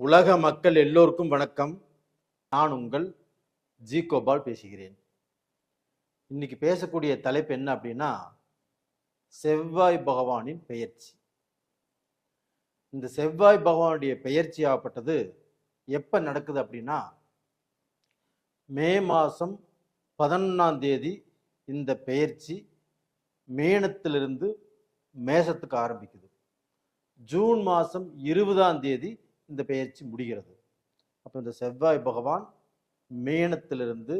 உலக மக்கள் எல்லோருக்கும் வணக்கம். நான் உங்கள் ஜி கோபால் பேசுகிறேன். இன்னைக்கு பேசக்கூடிய தலைப்பு என்ன அப்படின்னா, செவ்வாய் பகவானின் பெயர்ச்சி. இந்த செவ்வாய் பகவானுடைய பெயர்ச்சி ஆகப்பட்டது எப்ப நடக்குது அப்படின்னா, மே மாசம் 11ஆம் தேதி இந்த பெயர்ச்சி மீனத்திலிருந்து மேசத்துக்கு ஆரம்பிக்குது. ஜூன் மாசம் 20ஆம் தேதி இந்த பெயர்ச்சி முடிகிறது. அப்போ இந்த செவ்வாய் பகவான் மீனத்திலிருந்து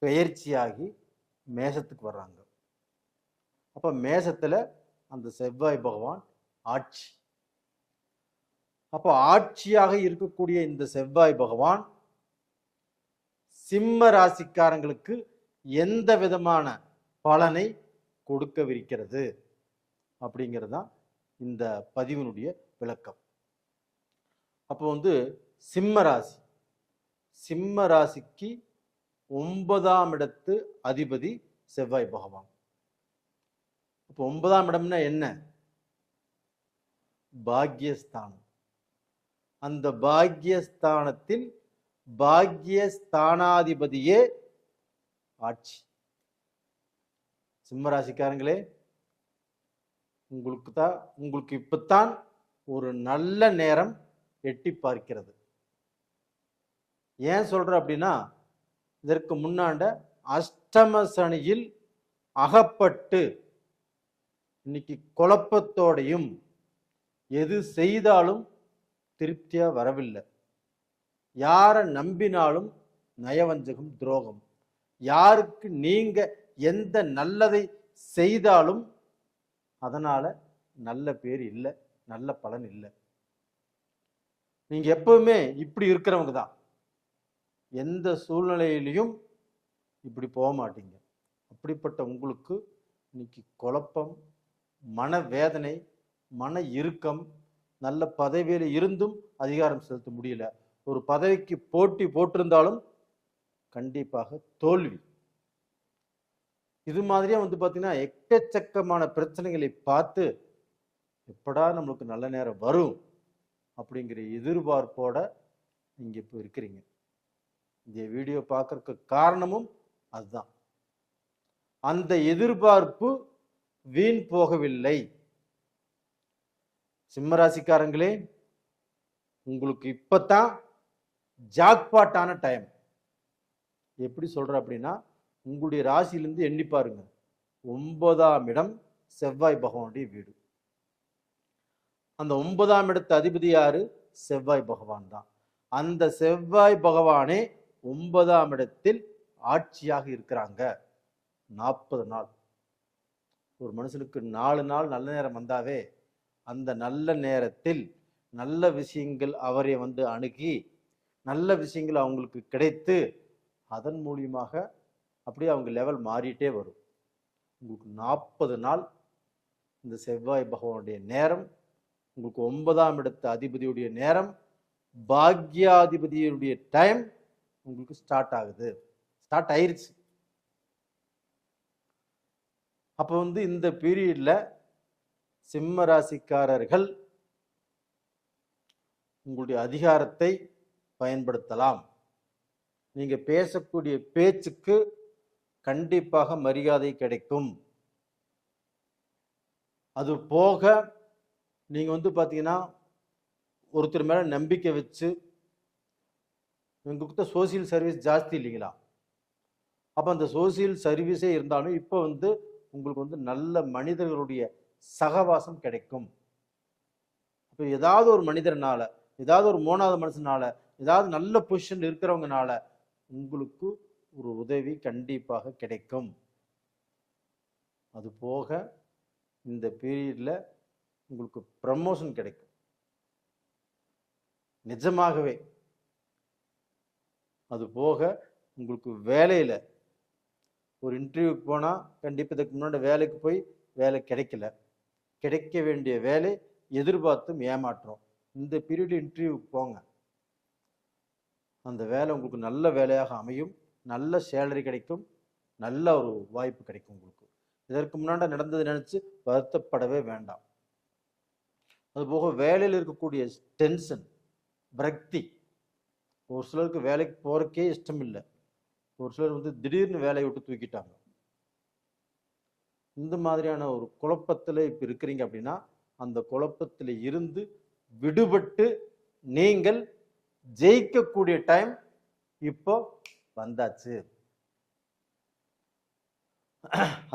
பெயர்ச்சியாகி மேசத்துக்கு வர்றாங்க. அப்போ மேசத்துல அந்த செவ்வாய் பகவான் ஆட்சி. அப்போ ஆட்சியாக இருக்கக்கூடிய இந்த செவ்வாய் பகவான் சிம்ம ராசிக்காரங்களுக்கு எந்த விதமான பலனை கொடுக்கவிருக்கிறது அப்படிங்கிறது தான் இந்த பதிவினுடைய விளக்கம். அப்போ சிம்ம ராசிக்கு 9ஆம் இடத்து அதிபதி செவ்வாய் பகவான். அப்போ 9ஆம் இடம்னா என்ன? பாக்யஸ்தானம். அந்த பாக்யஸ்தானத்தில் பாக்யஸ்தானாதிபதியே ஆட்சி. சிம்ம ராசிக்காரங்களே, உங்களுக்கு இப்பத்தான் ஒரு நல்ல நேரம் எட்டி பார்க்கிறது. ஏன் சொல்ற அப்படின்னா, இதற்கு முன்னாண்ட அஷ்டம சனியில் அகப்பட்டு இன்னைக்கு குழப்பத்தோடையும் எது செய்தாலும் திருப்தியா வரவில்லை. யாரை நம்பினாலும் நயவஞ்சகம், துரோகம். யாருக்கு நீங்க எந்த நல்லதை செய்தாலும் அதனால நல்ல பேர் இல்லை, நல்ல பலன் இல்லை. நீங்க எப்பவுமே இப்படி இருக்கிறவங்க தான். எந்த சூழ்நிலையிலையும் இப்படி போக மாட்டீங்க. அப்படிப்பட்ட உங்களுக்கு இன்னைக்கு குழப்பம், மனவேதனை, மன இறுக்கம். நல்ல பதவியில இருந்தும் அதிகாரம் செலுத்த முடியல. ஒரு பதவிக்கு போட்டி போட்டிருந்தாலும் கண்டிப்பாக தோல்வி. இது மாதிரியே பாத்தீங்கன்னா எக்கச்சக்கமான பிரச்சனைகளை பார்த்து எப்படா நம்மளுக்கு நல்ல நேரம் வரும் அப்படிங்கிற எதிர்பார்ப்போட நீங்க இப்போ இருக்கிறீங்க. இந்த வீடியோ பார்க்கறதுக்கு காரணமும் அதுதான். அந்த எதிர்பார்ப்பு வீண் போகவில்லை. சிம்மராசிக்காரங்களே, உங்களுக்கு இப்பதான் ஜாக்பாட்டான டைம். எப்படி சொல்ற அப்படின்னா, உங்களுடைய ராசியிலிருந்து எண்ணி பாருங்க. 9ஆம் இடம் செவ்வாய் பகவானுடைய வீடு. அந்த 9ஆம் இடத்து அதிபதி யாரு? செவ்வாய் பகவான் தான். அந்த செவ்வாய் பகவானே 9ஆம் இடத்தில் ஆட்சியாக இருக்கிறாங்க. 40 நாள். ஒரு மனுஷனுக்கு 4 நாள் நல்ல நேரம் வந்தாவே அந்த நல்ல நேரத்தில் நல்ல விஷயங்கள் அவரை அணுகி நல்ல விஷயங்கள் அவங்களுக்கு கிடைத்து அதன் மூலியமாக அப்படியே அவங்க லெவல் மாறிட்டே வரும். உங்களுக்கு 40 நாள் இந்த செவ்வாய் பகவானுடைய நேரம், உங்களுக்கு 9ஆம் இடத்து அதிபதியுடைய நேரம், பாக்யாதிபதியுடைய டைம் உங்களுக்கு ஸ்டார்ட் ஆகுது. ஸ்டார்ட் ஆயிருச்சு. அப்போ இந்த பீரியட்ல சிம்ம ராசிக்காரர்கள் உங்களுடைய அதிகாரத்தை பயன்படுத்தலாம். நீங்க பேசக்கூடிய பேச்சுக்கு கண்டிப்பாக மரியாதை கிடைக்கும். அது போக நீங்க பாத்தீங்கன்னா ஒருத்தர் மேல நம்பிக்கை வச்சு, உங்ககிட்ட சோசியல் சர்வீஸ் ஜாஸ்தி இல்லைங்களா? அப்ப அந்த சோசியல் சர்வீஸே இருந்தாலும் இப்போ உங்களுக்கு நல்ல மனிதர்களுடைய சகவாசம் கிடைக்கும். இப்போ ஏதாவது ஒரு மனிதர்னால, ஏதாவது ஒரு 3வது மனுஷனால, ஏதாவது நல்ல பொசிஷன் இருக்கிறவங்கனால உங்களுக்கு ஒரு உதவி கண்டிப்பாக கிடைக்கும். அது போக இந்த பீரியட்ல உங்களுக்கு ப்ரமோஷன் கிடைக்கும். நிஜமாகவே. அது போக உங்களுக்கு வேலையில ஒரு இன்டர்வியூக்கு போனா கண்டிப்பா இதுக்கு முன்னாடி வேலைக்கு போய் வேலை கிடைக்கல, கிடைக்க வேண்டிய வேலை எதிர்பார்த்தும் ஏமாற்றோம். இந்த பீரியட் இன்டர்வியூக்கு போங்க, அந்த வேலை உங்களுக்கு நல்ல வேலையாக அமையும். நல்ல சேலரி கிடைக்கும், நல்ல ஒரு வாய்ப்பு கிடைக்கும் உங்களுக்கு. இதற்கு முன்னாடி நடந்தது நினைச்சு வருத்தப்படவே வேண்டாம். அதுபோக வேலையில் இருக்கக்கூடிய டென்ஷன், விரக்தி. ஒரு சிலருக்கு வேலைக்கு போறக்கே இஷ்டம் இல்லை. ஒரு சிலர் வந்து திடீர்னு வேலையை விட்டு தூக்கிட்டாங்க. இந்த மாதிரியான ஒரு குழப்பத்தில் இப்போ இருக்கிறீங்க அப்படின்னா, அந்த குழப்பத்தில் இருந்து விடுபட்டு நீங்கள் ஜெயிக்கக்கூடிய டைம் இப்போ வந்தாச்சு.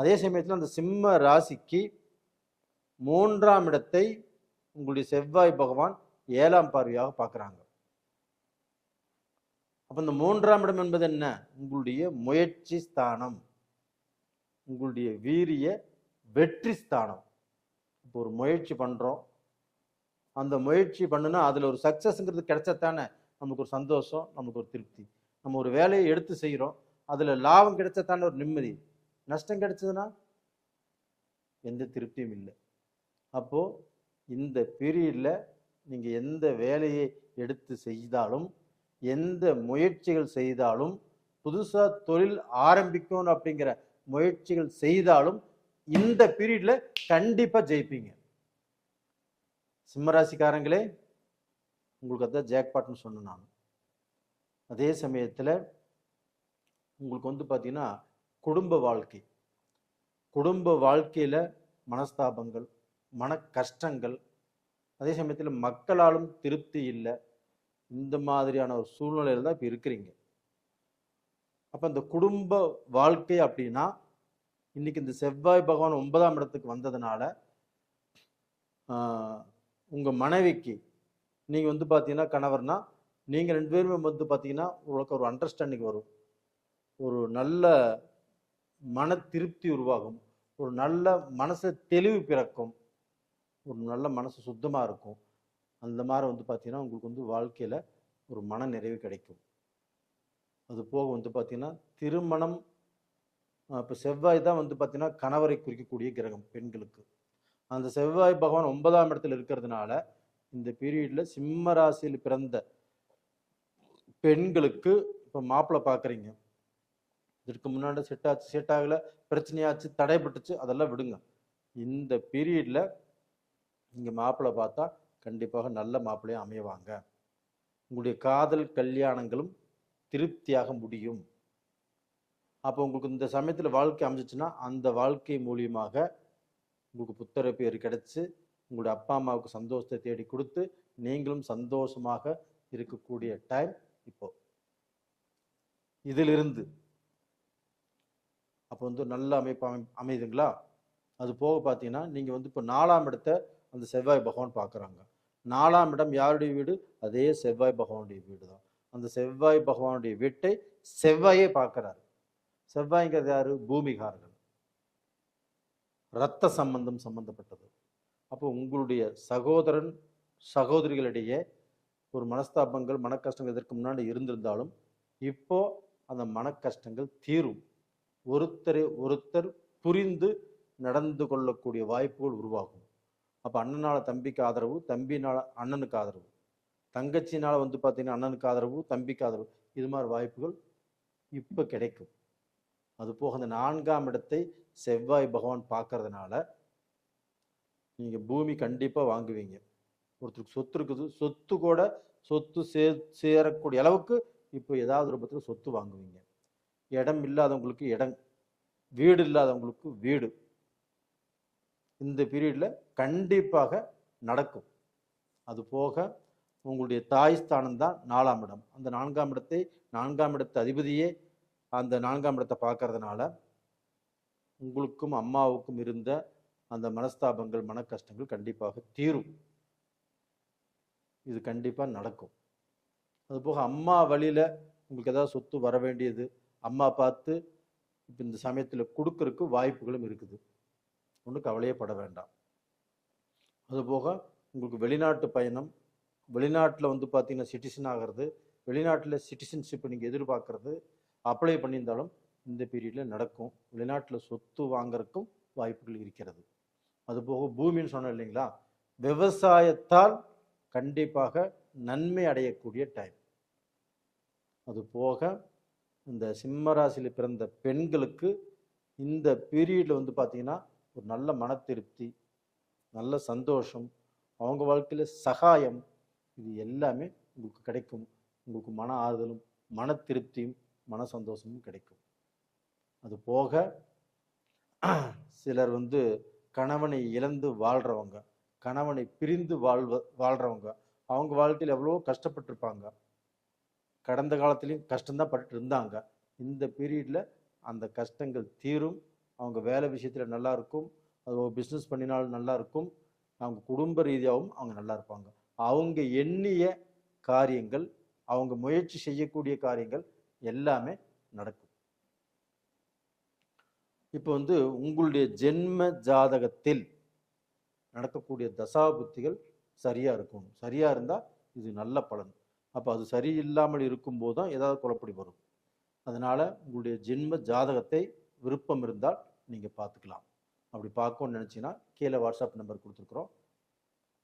அதே சமயத்தில் அந்த சிம்ம ராசிக்கு 3ஆம் இடத்தை உங்களுடைய செவ்வாய் பகவான் 7ஆம் பார்வையாக பார்க்குறாங்க. அப்போ இந்த 3ஆம் இடம் என்பது என்ன? உங்களுடைய முயற்சி ஸ்தானம், உங்களுடைய வீரிய வெற்றி ஸ்தானம். இப்போ ஒரு முயற்சி பண்ணுறோம், அந்த முயற்சி பண்ணுனா அதில் ஒரு சக்ஸஸ்ங்கிறது கிடைச்சத்தானே நமக்கு ஒரு சந்தோஷம், நமக்கு ஒரு திருப்தி. நம்ம ஒரு வேலையை எடுத்து செய்கிறோம், அதில் லாபம் கிடைச்சத்தானே ஒரு நிம்மதி. நஷ்டம் கிடைச்சதுன்னா எந்த திருப்தியும் இல்லை. அப்போது இந்த பீரியடில் நீங்கள் எந்த வேலையை எடுத்து செய்தாலும், எந்த முயற்சிகள் செய்தாலும், புதுசாக தொழில் ஆரம்பிக்கணும் அப்படிங்கிற முயற்சிகள் செய்தாலும் இந்த பீரியடில் கண்டிப்பாக ஜெயிப்பீங்க. சிம்மராசிக்காரங்களே, உங்களுக்கு அதான் ஜாக்பாட்னு சொன்னேன் நான். அதே சமயத்தில் உங்களுக்கு வந்து பார்த்தீங்கன்னா குடும்ப வாழ்க்கை, குடும்ப வாழ்க்கையில் மனஸ்தாபங்கள், மன கஷ்டங்கள், அதே சமயத்தில் மக்களாலும் திருப்தி இல்லை. இந்த மாதிரியான ஒரு சூழ்நிலையில் தான் இப்போ இருக்கிறீங்க. அப்போ இந்த குடும்ப வாழ்க்கை அப்படின்னா இன்னைக்கு இந்த செவ்வாய் பகவான் 9ஆம் இடத்துக்கு வந்ததுனால உங்கள் மனைவிக்கு நீங்கள் வந்து பார்த்தீங்கன்னா கணவர்னா நீங்கள் 2 பேருமே வந்து பார்த்தீங்கன்னா உங்களுக்கு ஒரு அண்டர்ஸ்டாண்டிங் வரும், ஒரு நல்ல மன திருப்தி உருவாகும், ஒரு நல்ல மனசு தெளிவு பிறக்கும், ஒரு நல்ல மனசு சுத்தமாக இருக்கும். அந்த மாதிரி வந்து பார்த்தீங்கன்னா உங்களுக்கு வந்து வாழ்க்கையில் ஒரு மன நிறைவு கிடைக்கும். அது போக வந்து பார்த்தீங்கன்னா திருமணம், இப்போ செவ்வாய் தான் வந்து பார்த்தீங்கன்னா கணவரை குறிக்கக்கூடிய கிரகம் பெண்களுக்கு. அந்த செவ்வாய் பகவான் 9ஆம் இடத்துல இருக்கிறதுனால இந்த பீரியடில் சிம்ம ராசியில் பிறந்த பெண்களுக்கு இப்போ மாப்பிள்ளை பார்க்குறீங்க, இதுக்கு முன்னாடி செட் ஆகலை, பிரச்சனையாச்சு, தடைப்பட்டுச்சு, அதெல்லாம் விடுங்க. இந்த பீரியடில் நீங்கள் மாப்பிள்ளை பார்த்தா கண்டிப்பாக நல்ல மாப்பிள்ளையும் அமைவாங்க. உங்களுடைய காதல் கல்யாணங்களும் திருப்தியாக முடியும். அப்போ உங்களுக்கு இந்த சமயத்தில் வாழ்க்கை அமைஞ்சிச்சுன்னா அந்த வாழ்க்கை மூலியமாக உங்களுக்கு புத்திர பேர் கிடைச்சி உங்களுடைய அப்பா அம்மாவுக்கு சந்தோஷத்தை தேடி கொடுத்து நீங்களும் சந்தோஷமாக இருக்கக்கூடிய டைம் இப்போ. இதிலிருந்து அப்போ வந்து நல்ல அமைப்பு அமையுதுங்களா? அது போக பார்த்தீங்கன்னா நீங்கள் வந்து இப்போ 4ஆம் இடத்தை அந்த செவ்வாய் பகவான் பார்க்குறாங்க. 4ஆம் இடம் யாருடைய வீடு? அதே செவ்வாய் பகவானுடைய வீடு தான். அந்த செவ்வாய் பகவானுடைய வீட்டை செவ்வாயே பார்க்குறாரு. செவ்வாய்ங்கிறது யாரு? பூமிகாரர்கள், இரத்த சம்பந்தப்பட்டது. அப்போ உங்களுடைய சகோதரன் சகோதரிகளிடையே ஒரு மனஸ்தாபங்கள், மன கஷ்டங்கள் இதற்கு முன்னாடி இருந்திருந்தாலும் இப்போ அந்த மன கஷ்டங்கள் தீரும். ஒருத்தரை ஒருத்தர் புரிந்து நடந்து கொள்ளக்கூடிய வாய்ப்புகள் உருவாகும். அப்போ அண்ணனால தம்பிக்கு ஆதரவு, தம்பினால அண்ணனுக்கு ஆதரவு, தங்கச்சினால வந்து பார்த்தீங்கன்னா அண்ணனுக்கு ஆதரவு, தம்பிக்கு ஆதரவு, இது மாதிரி வாய்ப்புகள் இப்போ கிடைக்கும். அது போக அந்த 4ஆம் இடத்தை செவ்வாய் பகவான் பார்க்கறதுனால நீங்கள் பூமி கண்டிப்பாக வாங்குவீங்க. ஒருத்தருக்கு சொத்து இருக்குது, சொத்து கூட சொத்து சேரக்கூடிய அளவுக்கு இப்போ ஏதாவது ரூபத்தில் சொத்து வாங்குவீங்க. இடம் இல்லாதவங்களுக்கு இடம், வீடு இல்லாதவங்களுக்கு வீடு இந்த பீரியடில் கண்டிப்பாக நடக்கும். அது போக உங்களுடைய தாய் ஸ்தானம் தான் 4ஆம் இடம். அந்த 4ஆம் இடத்தை 4ஆம் இடத்து அதிபதியே அந்த 4ஆம் இடத்தை பார்க்கறதுனால உங்களுக்கும் அம்மாவுக்கும் இருந்த அந்த மனஸ்தாபங்கள், மன கஷ்டங்கள் கண்டிப்பாக தீரும். இது கண்டிப்பாக நடக்கும். அதுபோக அம்மா வழியில் உங்களுக்கு ஏதாவது சொத்து வர வேண்டியது அம்மா பார்த்து இப்போ இந்த சமயத்தில் கொடுக்கறதுக்கு வாய்ப்புகளும் இருக்குது. ஒன்றும் கவலையே பட வேண்டாம். அதுபோக உங்களுக்கு வெளிநாட்டு பயணம், வெளிநாட்டில் வந்து பார்த்தீங்கன்னா சிட்டிசன் ஆகிறது, வெளிநாட்டில் சிட்டிசன்ஷிப் நீங்கள் எதிர்பார்க்கறது அப்ளை பண்ணியிருந்தாலும் இந்த பீரியடில் நடக்கும். வெளிநாட்டில் சொத்து வாங்கறதுக்கும் வாய்ப்புகள் இருக்கிறது. அதுபோக பூமின்னு சொன்னோம் இல்லைங்களா, விவசாயத்தால் கண்டிப்பாக நன்மை அடையக்கூடிய டைம். அது போக இந்த சிம்மராசியில் பிறந்த பெண்களுக்கு இந்த பீரியடில் வந்து பார்த்தீங்கன்னா ஒரு நல்ல மன திருப்தி, நல்ல சந்தோஷம், அவங்க வாழ்க்கையில் சகாயம், இது எல்லாமே உங்களுக்கு கிடைக்கும். உங்களுக்கு மன ஆறுதலும் மன திருப்தியும் மன சந்தோஷமும் கிடைக்கும். அது போக சிலர் கணவனை இழந்து வாழ்றவங்க, கணவனை பிரிந்து வாழ்றவங்க, அவங்க வாழ்க்கையில் எவ்வளோ கஷ்டப்பட்டிருப்பாங்க. கடந்த காலத்துலேயும் கஷ்டம்தான் பட்டு இருந்தாங்க. இந்த பீரியடில் அந்த கஷ்டங்கள் தீரும். அவங்க வேலை விஷயத்தில் நல்லா இருக்கும், அது பிஸ்னஸ் பண்ணினாலும் நல்லா இருக்கும், அவங்க குடும்ப ரீதியாகவும் அவங்க நல்லா இருப்பாங்க. அவங்க எண்ணிய காரியங்கள், அவங்க முயற்சி செய்யக்கூடிய காரியங்கள் எல்லாமே நடக்கும். இப்போ உங்களுடைய ஜென்ம ஜாதகத்தில் நடக்கக்கூடிய தசாபுத்திகள் சரியா இருக்கும். சரியா இருந்தா இது நல்ல பலன். அப்போ அது சரியில்லாமல் இருக்கும்போது தான் ஏதாவது குழப்படி வரும். அதனால உங்களுடைய ஜென்ம ஜாதகத்தை விருப்பம் இருந்தால் நீங்க பார்த்துக்கலாம். அப்படி பார்க்கணும்னு நினைச்சீங்கன்னா கீழே வாட்ஸ்அப் நம்பர் கொடுத்துருக்குறோம்,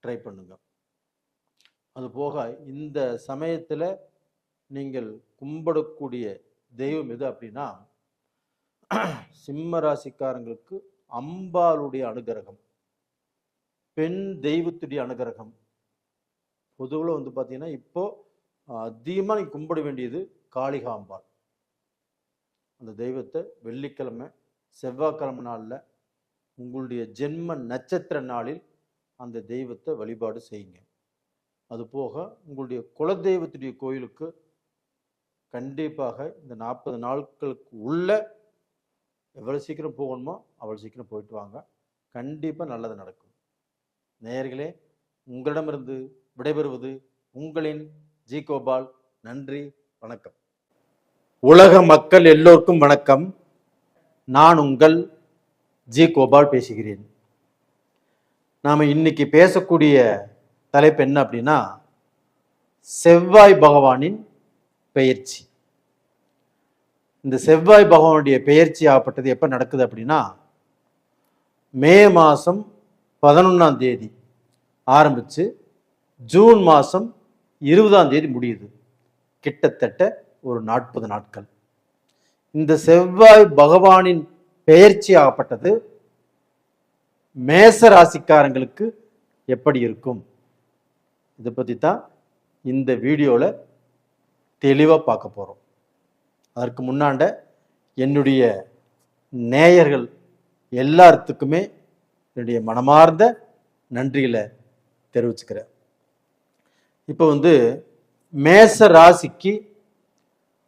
ட்ரை பண்ணுங்க. அது போக இந்த சமயத்தில் நீங்கள் கும்பிடக்கூடிய தெய்வம் எது அப்படின்னா, சிம்ம ராசிக்காரங்களுக்கு அம்பாளுடைய அனுகிரகம், பெண் தெய்வத்துடைய அனுகிரகம். பொதுவில் பார்த்தீங்கன்னா இப்போ அதிகமாக நீங்கள் கும்பிட வேண்டியது காளிகாம்பாள். அந்த தெய்வத்தை வெள்ளிக்கிழமை செவ்வாய்க்கிழமை நாளில் உங்களுடைய ஜென்ம நட்சத்திர நாளில் அந்த தெய்வத்தை வழிபாடு செய்யுங்க. அது போக உங்களுடைய குலதெய்வத்துடைய கோயிலுக்கு கண்டிப்பாக இந்த 40 நாட்களுக்கு உள்ள எவ்வளோ சீக்கிரம் போகணுமோ அவ்வளோ சீக்கிரம் போயிட்டு வாங்க. கண்டிப்பாக நல்லது நடக்கும். நேயர்களே, உங்களிடமிருந்து விடைபெறுவது உங்களின் ஜி கோபால். நன்றி, வணக்கம். உலக மக்கள் எல்லோருக்கும் வணக்கம். நான் உங்கள் ஜி கோபால் பேசுகிறேன். நாம் இன்னைக்கு பேசக்கூடிய தலைப்பு என்ன அப்படின்னா, செவ்வாய் பகவானின் பெயர்ச்சி. இந்த செவ்வாய் பகவானுடைய பெயர்ச்சி ஆகப்பட்டது எப்போ நடக்குது அப்படின்னா, மே மாதம் 11ஆம் தேதி ஆரம்பித்து ஜூன் மாதம் 20ஆம் தேதி முடியுது. கிட்டத்தட்ட ஒரு 40 நாட்கள். இந்த செவ்வாய் பகவானின் பெயர்ச்சி ஆகப்பட்டது மேச ராசிக்காரங்களுக்கு எப்படி இருக்கும், இதை பற்றி தான் இந்த வீடியோவில் தெளிவாக பார்க்க போகிறோம். அதற்கு முன்னாண்ட என்னுடைய நேயர்கள் எல்லாத்துக்குமே என்னுடைய மனமார்ந்த நன்றிகளை தெரிவிச்சுக்கிறேன். இப்போ மேச ராசிக்கு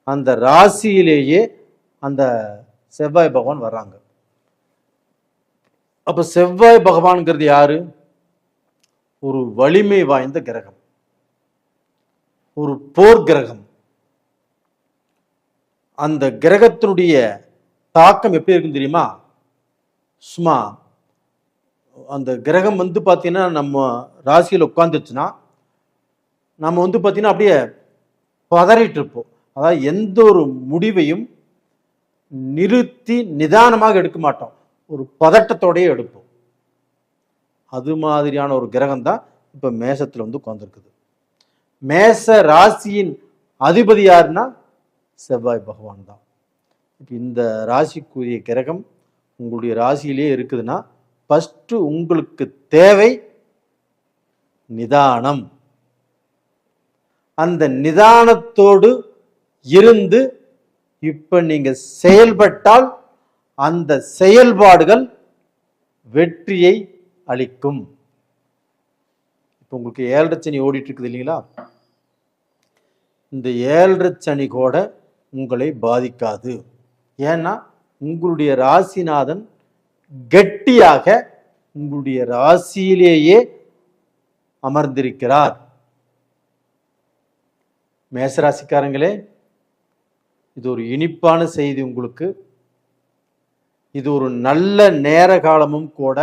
அந்த ராசியிலேயே அந்த செவ்வாய் பகவான் வர்றாங்க. அப்போ செவ்வாய் பகவான்கிறது யாரு? ஒரு வலிமை வாய்ந்த கிரகம், ஒரு போர் கிரகம். அந்த கிரகத்தினுடைய தாக்கம் எப்படி இருக்கும் தெரியுமா? சும்மா அந்த கிரகம் பார்த்தீங்கன்னா நம்ம ராசியில் உட்காந்துச்சுன்னா நம்ம பார்த்தீங்கன்னா அப்படியே பதறிட்டு இருப்போம். அதாவது எந்த ஒரு முடிவையும் நிறுத்தி நிதானமாக எடுக்க மாட்டோம், ஒரு பதட்டத்தோடையே எடுப்போம். அது மாதிரியான ஒரு கிரகம் தான் இப்போ மேசத்தில் உட்காந்துருக்குது. மேச ராசியின் அதிபதி யாருன்னா செவ்வாய் பகவான் தான். இப்போ இந்த ராசிக்குரிய கிரகம் உங்களுடைய ராசியிலே இருக்குதுன்னா ஃபஸ்ட்டு உங்களுக்கு தேவை நிதானம். அந்த நிதானத்தோடு இருந்து இப்ப நீங்க செயல்பட்டால் அந்த செயல்பாடுகள் வெற்றியை அளிக்கும். இப்போ உங்களுக்கு 7.5 சனி ஓடிட்டு இருக்குது இல்லைங்களா? இந்த 7.5 சனி கூட உங்களை பாதிக்காது. ஏன்னா உங்களுடைய ராசிநாதன் கெட்டியாக உங்களுடைய ராசியிலேயே அமர்ந்திருக்கிறார். மேசராசிக்காரங்களே, இது ஒரு இனிப்பான செய்தி உங்களுக்கு. இது ஒரு நல்ல நேர காலமும் கூட.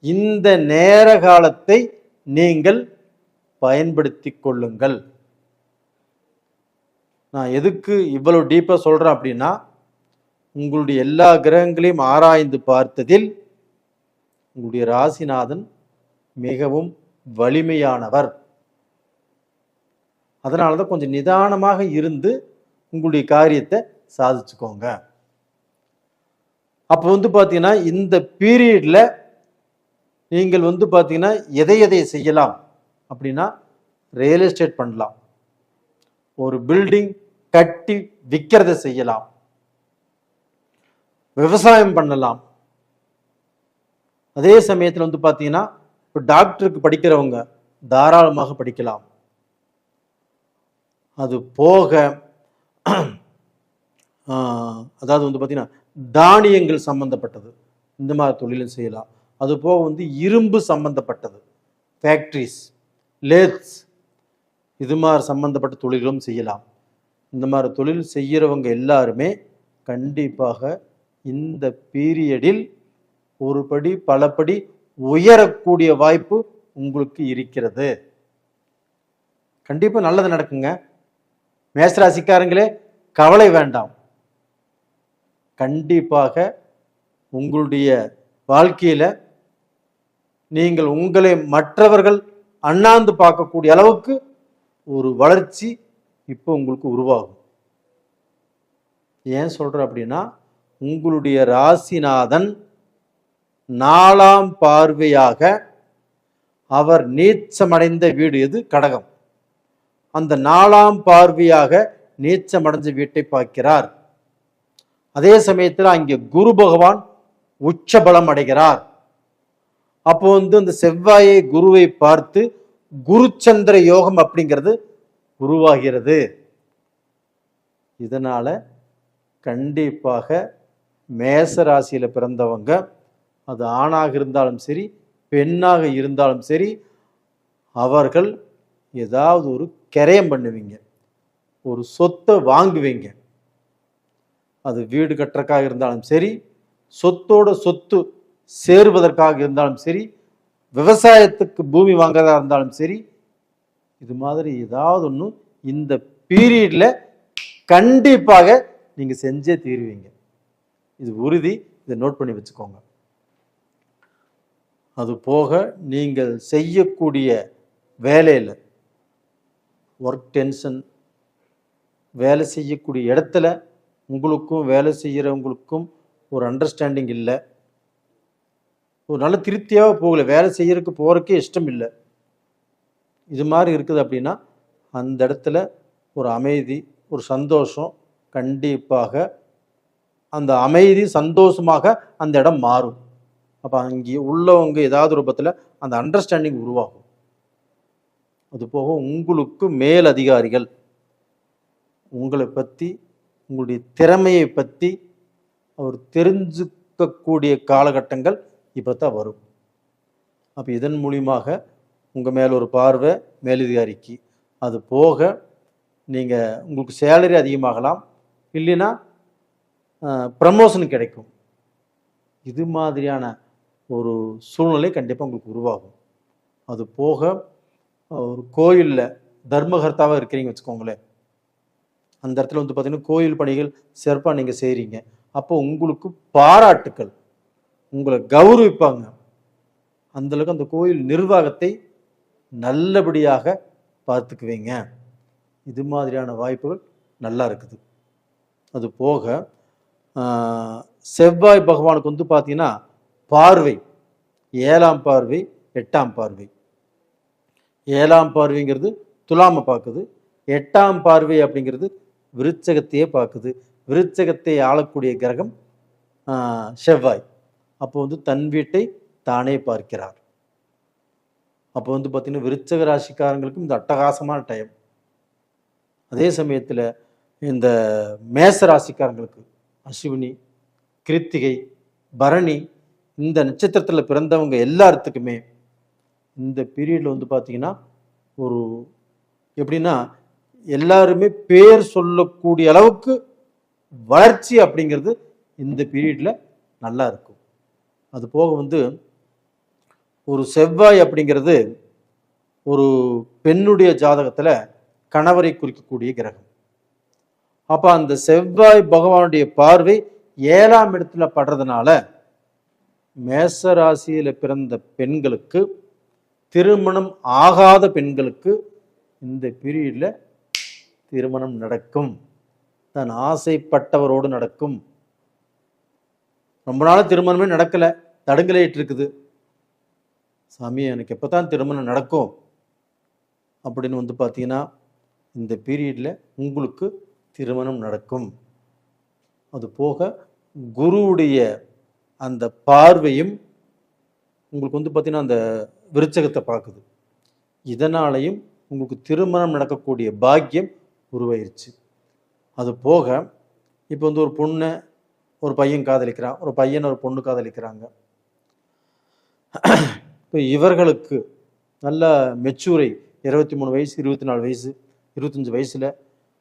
இந்த நேர காலத்தை நீங்கள் பயன்படுத்தி கொள்ளுங்கள். நான் எதுக்கு இவ்வளவு டீப்பா சொல்றேன் அப்படின்னா, உங்களுடைய எல்லா கிரகங்களையும் ஆராய்ந்து பார்த்ததில் உங்களுடைய ராசிநாதன் மிகவும் வலிமையானவர். அதனாலதான் கொஞ்சம் நிதானமாக இருந்து உங்களுடைய காரியத்தை சாதிச்சுக்கோங்க. அப்போ பார்த்தீங்கன்னா இந்த பீரியட்ல நீங்கள் பார்த்தீங்கன்னா எதை எதை செய்யலாம் அப்படின்னா, ரியல் எஸ்டேட் பண்ணலாம், ஒரு பில்டிங் கட்டி விற்கிறத செய்யலாம், விவசாயம் பண்ணலாம். அதே சமயத்தில் வந்து பார்த்தீங்கன்னா இப்போ டாக்டருக்கு படிக்கிறவங்க தாராளமாக படிக்கலாம். அது போக அதாவது வந்து பார்த்தீங்கன்னா தானியங்கள் சம்பந்தப்பட்டது இந்த மாதிரி தொழிலும் செய்யலாம். அது போக வந்து இரும்பு சம்பந்தப்பட்டது ஃபேக்ட்ரிஸ், லேத்ஸ், இது மாதிரி சம்பந்தப்பட்ட தொழில்களும் செய்யலாம். இந்த மாதிரி தொழில் செய்கிறவங்க எல்லாருமே கண்டிப்பாக இந்த பீரியடில் ஒரு படி பலபடி உயரக்கூடிய வாய்ப்பு உங்களுக்கு இருக்கிறது. கண்டிப்பாக நல்லது நடக்குங்க. மேசராசிக்காரங்களே கவலை வேண்டாம். கண்டிப்பாக உங்களுடைய வாழ்க்கையில நீங்கள் உங்களை மற்றவர்கள் அண்ணாந்து பார்க்கக்கூடிய அளவுக்கு ஒரு வளர்ச்சி இப்போ உங்களுக்கு உருவாகும். ஏன் சொல்றேன் அப்படின்னா, உங்களுடைய ராசிநாதன் 4ஆம் பார்வையாக அவர் நீச்சமடைந்த வீடு எது? கடகம். அந்த 4ஆம் பார்வையாக நீச்சமடைஞ்ச வீட்டை பார்க்கிறார். அதே சமயத்தில் அங்கே குரு பகவான் உச்சபலம் அடைகிறார். அப்போ வந்து அந்த செவ்வாயை குருவை பார்த்து குருச்சந்திர யோகம் அப்படிங்கிறது உருவாகிறது. இதனால கண்டிப்பாக மேச ராசியில பிறந்தவங்க, அது ஆணாக இருந்தாலும் சரி பெண்ணாக இருந்தாலும் சரி, அவர்கள் ஏதாவது ஒரு கிரயம் பண்ணுவீங்க, ஒரு சொத்தை வாங்குவீங்க. அது வீடு கட்டுறதுக்காக இருந்தாலும் சரி, சொத்தோட சொத்து சேருவதற்காக இருந்தாலும் சரி, விவசாயத்துக்கு பூமி வாங்குறதா இருந்தாலும் சரி, இது மாதிரி ஏதாவது ஒன்று இந்த பீரியட்ல கண்டிப்பாக நீங்க செஞ்சே தீருவீங்க. இது உறுதி. இதை நோட் பண்ணி வச்சுக்கோங்க. அது போக நீங்கள் செய்யக்கூடிய வேலையில் ஒர்க் டென்ஷன், வேலை செய்யக்கூடிய இடத்துல உங்களுக்கும் வேலை செய்கிறவங்களுக்கும் ஒரு அண்டர்ஸ்டாண்டிங் இல்லை, ஒரு நல்ல திருப்தியாக போகல, வேலை செய்யறதுக்கு போகிறதுக்கே இஷ்டம் இல்லை, இது மாதிரி இருக்குது அப்படின்னா அந்த இடத்துல ஒரு அமைதி, ஒரு சந்தோஷம், கண்டிப்பாக அந்த அமைதி சந்தோஷமாக அந்த இடம் மாறும். அப்போ அங்கே உள்ளவங்க ஏதாவது ரூபத்தில் அந்த அண்டர்ஸ்டாண்டிங் உருவாகும். அது போக உங்களுக்கு மேல் அதிகாரிகள் உங்களை பற்றி, உங்களுடைய திறமையை பற்றி அவர் தெரிஞ்சுக்கக்கூடிய காலகட்டங்கள் இப்போ தான் வரும். அப்போ இதன் மூலியமாக உங்கள் மேல் ஒரு பார்வை மேலதிகாரிக்கு. அது போக நீங்கள் உங்களுக்கு சேலரி அதிகமாகலாம், இல்லைன்னா ப்ரமோஷன் கிடைக்கும். இது மாதிரியான ஒரு சூழ்நிலை கண்டிப்பாக உங்களுக்கு உருவாகும். அது போக ஒரு கோயிலில் தர்மகர்த்தாவாக இருக்கிறீங்க வச்சுக்கோங்களேன், அந்த இடத்துல வந்து பார்த்தீங்கன்னா கோயில் பணிகள் சிறப்பாக நீங்கள் செய்கிறீங்க. அப்போ உங்களுக்கு பாராட்டுக்கள், உங்களை கௌரவிப்பாங்க. அந்தளவுக்கு அந்த கோயில் நிர்வாகத்தை நல்லபடியாக பார்த்துக்குவீங்க. இது மாதிரியான வாய்ப்புகள் நல்லா இருக்குது. அது போக செவ்வாய் பகவானுக்கு வந்து பார்த்தீங்கன்னா பார்வை 7ஆம் பார்வை 8ஆம் பார்வை. 7ஆம் பார்வைங்கிறது துலாமை பார்க்குது, 8ஆம் பார்வை அப்படிங்கிறது விருச்சகத்தையே பார்க்குது. விருச்சகத்தை ஆளக்கூடிய கிரகம் செவ்வாய். அப்போ வந்து தன் வீட்டை தானே பார்க்கிறார். அப்போ வந்து பார்த்தீங்கன்னா விருச்சக ராசிக்காரங்களுக்கும் இந்த அட்டகாசமான டைம். அதே சமயத்தில் இந்த மேச ராசிக்காரங்களுக்கு அஸ்வினி, கிருத்திகை, பரணி இந்த நட்சத்திரத்தில் பிறந்தவங்க எல்லாத்துக்குமே இந்த பீரியடில் வந்து பார்த்தீங்கன்னா ஒரு எப்படின்னா எல்லாருமே பேர் சொல்லக்கூடிய அளவுக்கு வளர்ச்சி அப்படிங்கிறது இந்த பீரியடில் நல்லா இருக்கும். அது போக வந்து ஒரு செவ்வாய் அப்படிங்கிறது ஒரு பெண்ணுடைய ஜாதகத்தில் கணவரை குறிக்கக்கூடிய கிரகம். அப்போ அந்த செவ்வாய் பகவானுடைய பார்வை 7ஆம் இடத்துல படுறதுனால மேச ராசியில பிறந்த பெண்களுக்கு, திருமணம் ஆகாத பெண்களுக்கு இந்த பீரியட்ல திருமணம் நடக்கும். தன் ஆசைப்பட்டவரோடு நடக்கும். ரொம்ப நாள் திருமணமே நடக்கலை, தடுங்கலாயிட்டு இருக்குது. சாமி எனக்கு எப்போதான் திருமணம் நடக்கும் அப்படின்னு வந்து பார்த்தீங்கன்னா இந்த பீரியடில் உங்களுக்கு திருமணம் நடக்கும். அது போக குருவுடைய அந்த பார்வையும் உங்களுக்கு வந்து பார்த்தீங்கன்னா அந்த விருச்சகத்தை பார்க்குது. இதனாலையும் உங்களுக்கு திருமணம் நடக்கக்கூடிய பாக்கியம் உருவாயிருச்சு. அது போக இப்போ வந்து ஒரு பொண்ணு ஒரு பையன் காதலிக்கிறான், ஒரு பையன் ஒரு பொண்ணு காதலிக்கிறாங்க. இப்போ இவர்களுக்கு நல்ல மெச்சூரை 23 வயசு, 24 வயசு, 25 வயசில்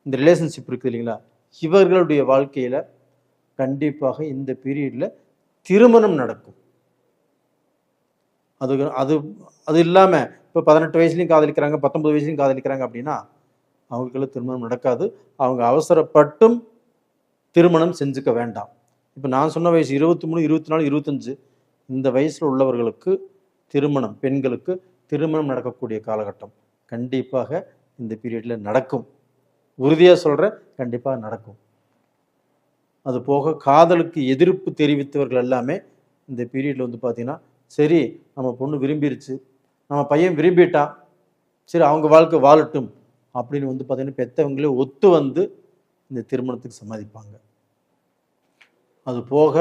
இந்த ரிலேஷன்ஷிப் இருக்குது இல்லைங்களா, இவர்களுடைய வாழ்க்கையில் கண்டிப்பாக இந்த பீரியடில் திருமணம் நடக்கும். அது அது அது இல்லாமல் இப்போ 18 வயசுலையும் காதலிக்கிறாங்க, 19 வயசுலையும் காதலிக்கிறாங்க அப்படின்னா அவங்களுக்கு திருமணம் நடக்காது. அவங்க அவசரப்பட்டும் திருமணம் செஞ்சுக்க வேண்டாம். இப்போ நான் சொன்ன வயசு 23, 24, 25 இந்த வயசில் உள்ளவர்களுக்கு திருமணம், பெண்களுக்கு திருமணம் நடக்கக்கூடிய காலகட்டம் கண்டிப்பாக இந்த பீரியடில் நடக்கும். உறுதியாக சொல்கிறேன், கண்டிப்பாக நடக்கும். அது போக காதலுக்கு எதிர்ப்பு தெரிவித்தவர்கள் எல்லாமே இந்த பீரியடில் வந்து பார்த்தீங்கன்னா, சரி நம்ம பொண்ணு விரும்பிருச்சு, நம்ம பையன் விரும்பிட்டான், சரி அவங்க வாழ்க்கை வாழட்டும் அப்படின்னு வந்து பார்த்தீங்கன்னா பெற்றவங்களே ஒத்து வந்து இந்த திருமணத்துக்கு சம்மதிப்பாங்க. அது போக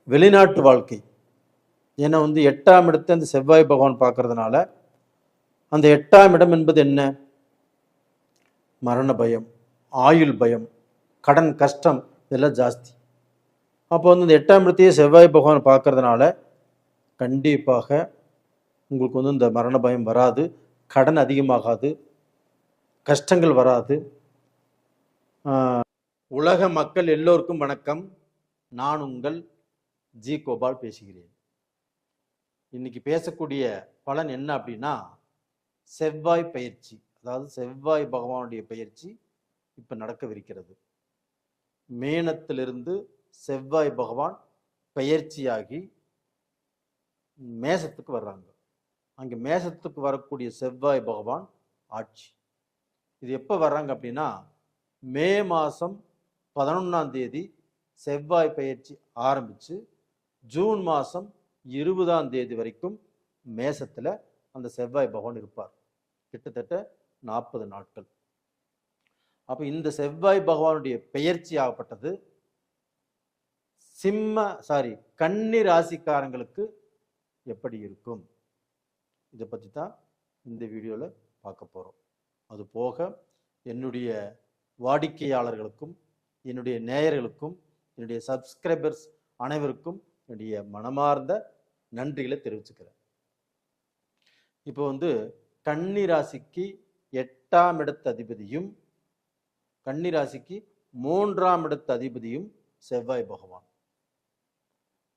வெளிநாட்டு வாழ்க்கை, ஏன்னா வந்து 8ஆம் இடத்தை அந்த செவ்வாய் பகவான் பார்க்கறதுனால அந்த 8ஆம் இடம் என்பது என்ன? மரண பயம், ஆயுள் பயம், கடன் கஷ்டம் இதெல்லாம் ஜாஸ்தி. அப்போ வந்து இந்த 8ஆம் இடத்தையே செவ்வாய் பகவான் பார்க்கறதுனால கண்டிப்பாக உங்களுக்கு வந்து இந்த மரண பயம் வராது, கடன் அதிகமாகாது, கஷ்டங்கள் வராது. உலக மக்கள் எல்லோருக்கும் வணக்கம். நான் உங்கள் ஜி கோபால் பேசுகிறேன். இன்னைக்கு பேசக்கூடிய பலன் என்ன அப்படின்னா, செவ்வாய் பயிற்சி, அதாவது செவ்வாய் பகவானுடைய பயிற்சி இப்போ நடக்கவிருக்கிறது. மேனத்திலிருந்து செவ்வாய் பகவான் பயிற்சியாகி மேசத்துக்கு வர்றாங்க. அங்கே மேசத்துக்கு வரக்கூடிய செவ்வாய் பகவான் ஆட்சி. இது எப்போ வர்றாங்க அப்படின்னா, மே மாதம் 11ஆம் தேதி செவ்வாய் பயிற்சி ஆரம்பித்து ஜூன் மாதம் 20ஆம் தேதி வரைக்கும் மேசத்தில் அந்த செவ்வாய் பகவான் இருப்பார், கிட்டத்தட்ட 40 நாட்கள். அப்போ இந்த செவ்வாய் பகவானுடைய பெயர்ச்சி ஆகப்பட்டது கன்னி ராசிக்காரங்களுக்கு எப்படி இருக்கும், இதை பற்றி தான் இந்த வீடியோவில் பார்க்க போகிறோம். அது போக என்னுடைய வாடிக்கையாளர்களுக்கும் என்னுடைய நேயர்களுக்கும் என்னுடைய சப்ஸ்கிரைபர்ஸ் அனைவருக்கும் என்னுடைய மனமார்ந்த நன்றிகளை தெரிவிச்சுக்கிறேன். இப்போ வந்து கன்னி ராசிக்கு 8ஆம் இடத்து அதிபதியும் கன்னி ராசிக்கு 3ஆம் இடத்து அதிபதியும் செவ்வாய் பகவான்.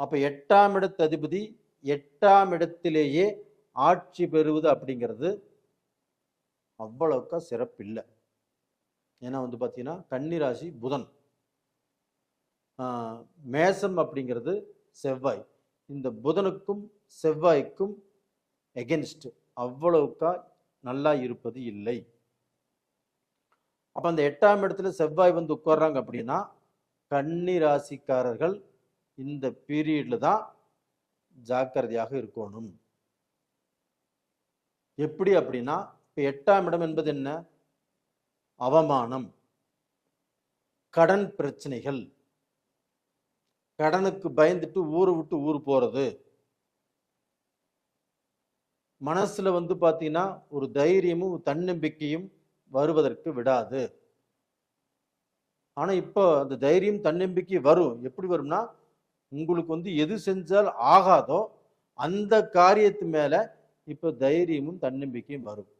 அப்போ 8ஆம் இடத்து அதிபதி 8ஆம் இடத்திலேயே ஆட்சி பெறுவது அப்படிங்கிறது அவ்வளவுக்கா சிறப்பில்லை. ஏன்னா வந்து பார்த்தீங்கன்னா கன்னி ராசி புதன், மேசம் அப்படிங்கிறது செவ்வாய். இந்த புதனுக்கும் செவ்வாய்க்கும் எகென்ஸ்ட் அவ்வளவுக்கா நல்லா இருப்பது இல்லை. அப்போ அந்த 8ஆம் இடத்துல செவ்வாய் வந்து உட்கார்றாங்க அப்படின்னா கன்னி ராசிக்காரர்கள் இந்த பீரியட்ல தான் ஜாக்கிரதையாக இருக்கணும். எப்படி அப்படின்னா, இப்போ 8ஆம் இடம் என்பது என்ன? அவமானம், கடன் பிரச்சனைகள், கடனுக்கு பயந்துட்டு ஊரை விட்டு ஊர் போறது, மனசுல வந்து பார்த்தீங்கன்னா ஒரு தைரியமும் தன்னம்பிக்கையும் வருவதற்கு விடாது. ஆனா இப்போ அந்த தைரியம் தன்னம்பிக்கை வரும். எப்படி வரும்னா, உங்களுக்கு வந்து எது செஞ்சால் ஆகாதோ அந்த காரியத்து மேல இப்போ தைரியமும் தன்னம்பிக்கையும் வரும்.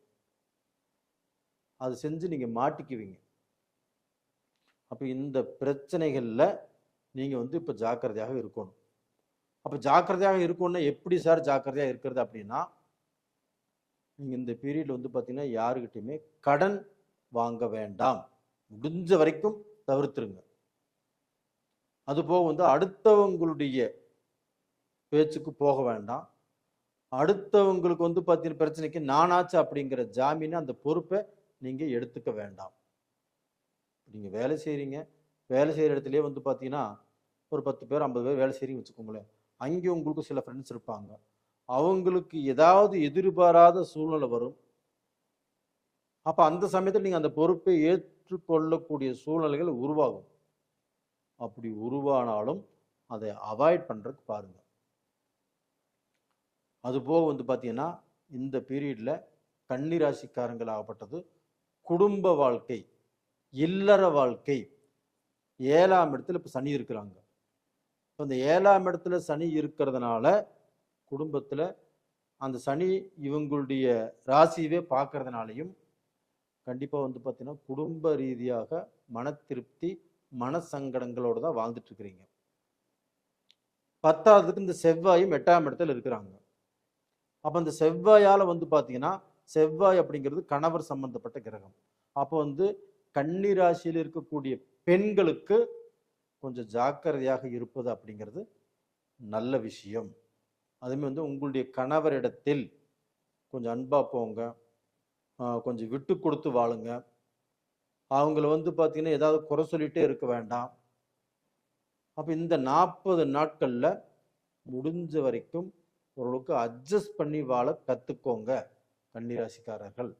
அது செஞ்சு நீங்க மாட்டிக்குவீங்க. அப்ப இந்த பிரச்சனைகள்ல நீங்க வந்து இப்ப ஜாக்கிரதையாக இருக்கணும். அப்ப ஜாக்கிரதையாக இருக்கணும்னா எப்படி சார் ஜாக்கிரதையாக இருக்கிறது அப்படின்னா, நீங்க இந்த பீரியட்ல வந்து பாத்தீங்கன்னா யாருக்கிட்டையுமே கடன் வாங்க வேண்டாம், முடிஞ்ச வரைக்கும் தவிர்த்துருங்க. அதுபோக வந்து அடுத்தவங்களுடைய பேச்சுக்கு போக வேண்டாம். அடுத்தவங்களுக்கு வந்து பார்த்தீங்கன்னா பிரச்சனைக்கு நானாச்சு அப்படிங்கிற ஜாமீனை, அந்த பொறுப்பை நீங்க எடுத்துக்க வேண்டாம். நீங்க வேலை செய்றீங்க, வேலை செய்யற இடத்துலயே வந்து பார்த்தீங்கன்னா ஒரு 10 பேர் 50 பேர் வேலை செய்றீங்கன்னு வச்சுக்கோங்களேன். அங்கே உங்களுக்கு சில ஃப்ரெண்ட்ஸ் இருப்பாங்க. அவங்களுக்கு ஏதாவது எதிர்பாராத சூழ்நிலை வரும். அப்போ அந்த சமயத்தில் நீங்கள் அந்த பொறுப்பை ஏற்றுக்கொள்ளக்கூடிய சூழ்நிலைகள் உருவாகும். அப்படி உருவானாலும் அதை அவாய்ட் பண்ணுறதுக்கு பாருங்கள். அதுபோக வந்து பார்த்தீங்கன்னா இந்த பீரியடில் கன்னிராசிக்காரங்கள் ஆகப்பட்டது குடும்ப வாழ்க்கை, இல்லற வாழ்க்கை, 7ஆம் இடத்துல இப்போ சனி இருக்கிறாங்க. இப்போ இந்த 7ஆம் இடத்துல சனி இருக்கிறதுனால குடும்பத்தில் அந்த சனி இவங்களுடைய ராசியவே பார்க்கறதுனாலையும் கண்டிப்பாக வந்து பார்த்தீங்கன்னா குடும்ப ரீதியாக மன திருப்தி, மனசங்கடங்களோடு தான் வாழ்ந்துட்டு இருக்கிறீங்க. 10ஆவதுக்கு இந்த செவ்வாயும் 8ஆம் இடத்துல இருக்கிறாங்க. அப்போ இந்த செவ்வாயால் வந்து பார்த்தீங்கன்னா செவ்வாய் அப்படிங்கிறது கணவர் சம்பந்தப்பட்ட கிரகம். அப்போ வந்து கன்னி ராசியில் இருக்கக்கூடிய பெண்களுக்கு கொஞ்சம் ஜாக்கிரதையாக இருப்பது அப்படிங்கிறது நல்ல விஷயம். அதுமாதிரி வந்து உங்களுடைய கணவரிடத்தில் கொஞ்சம் அன்பா போங்க, கொஞ்சம் விட்டு கொடுத்து வாழுங்க. அவங்கள வந்து பார்த்தீங்கன்னா ஏதாவது குறை சொல்லிட்டே இருக்க வேண்டாம். அப்போ இந்த 40 நாட்களில் முடிஞ்ச வரைக்கும் ஓரளவுக்கு அட்ஜஸ்ட் பண்ணி வாழ கற்றுக்கோங்க கன்னிராசிக்காரர்கள்.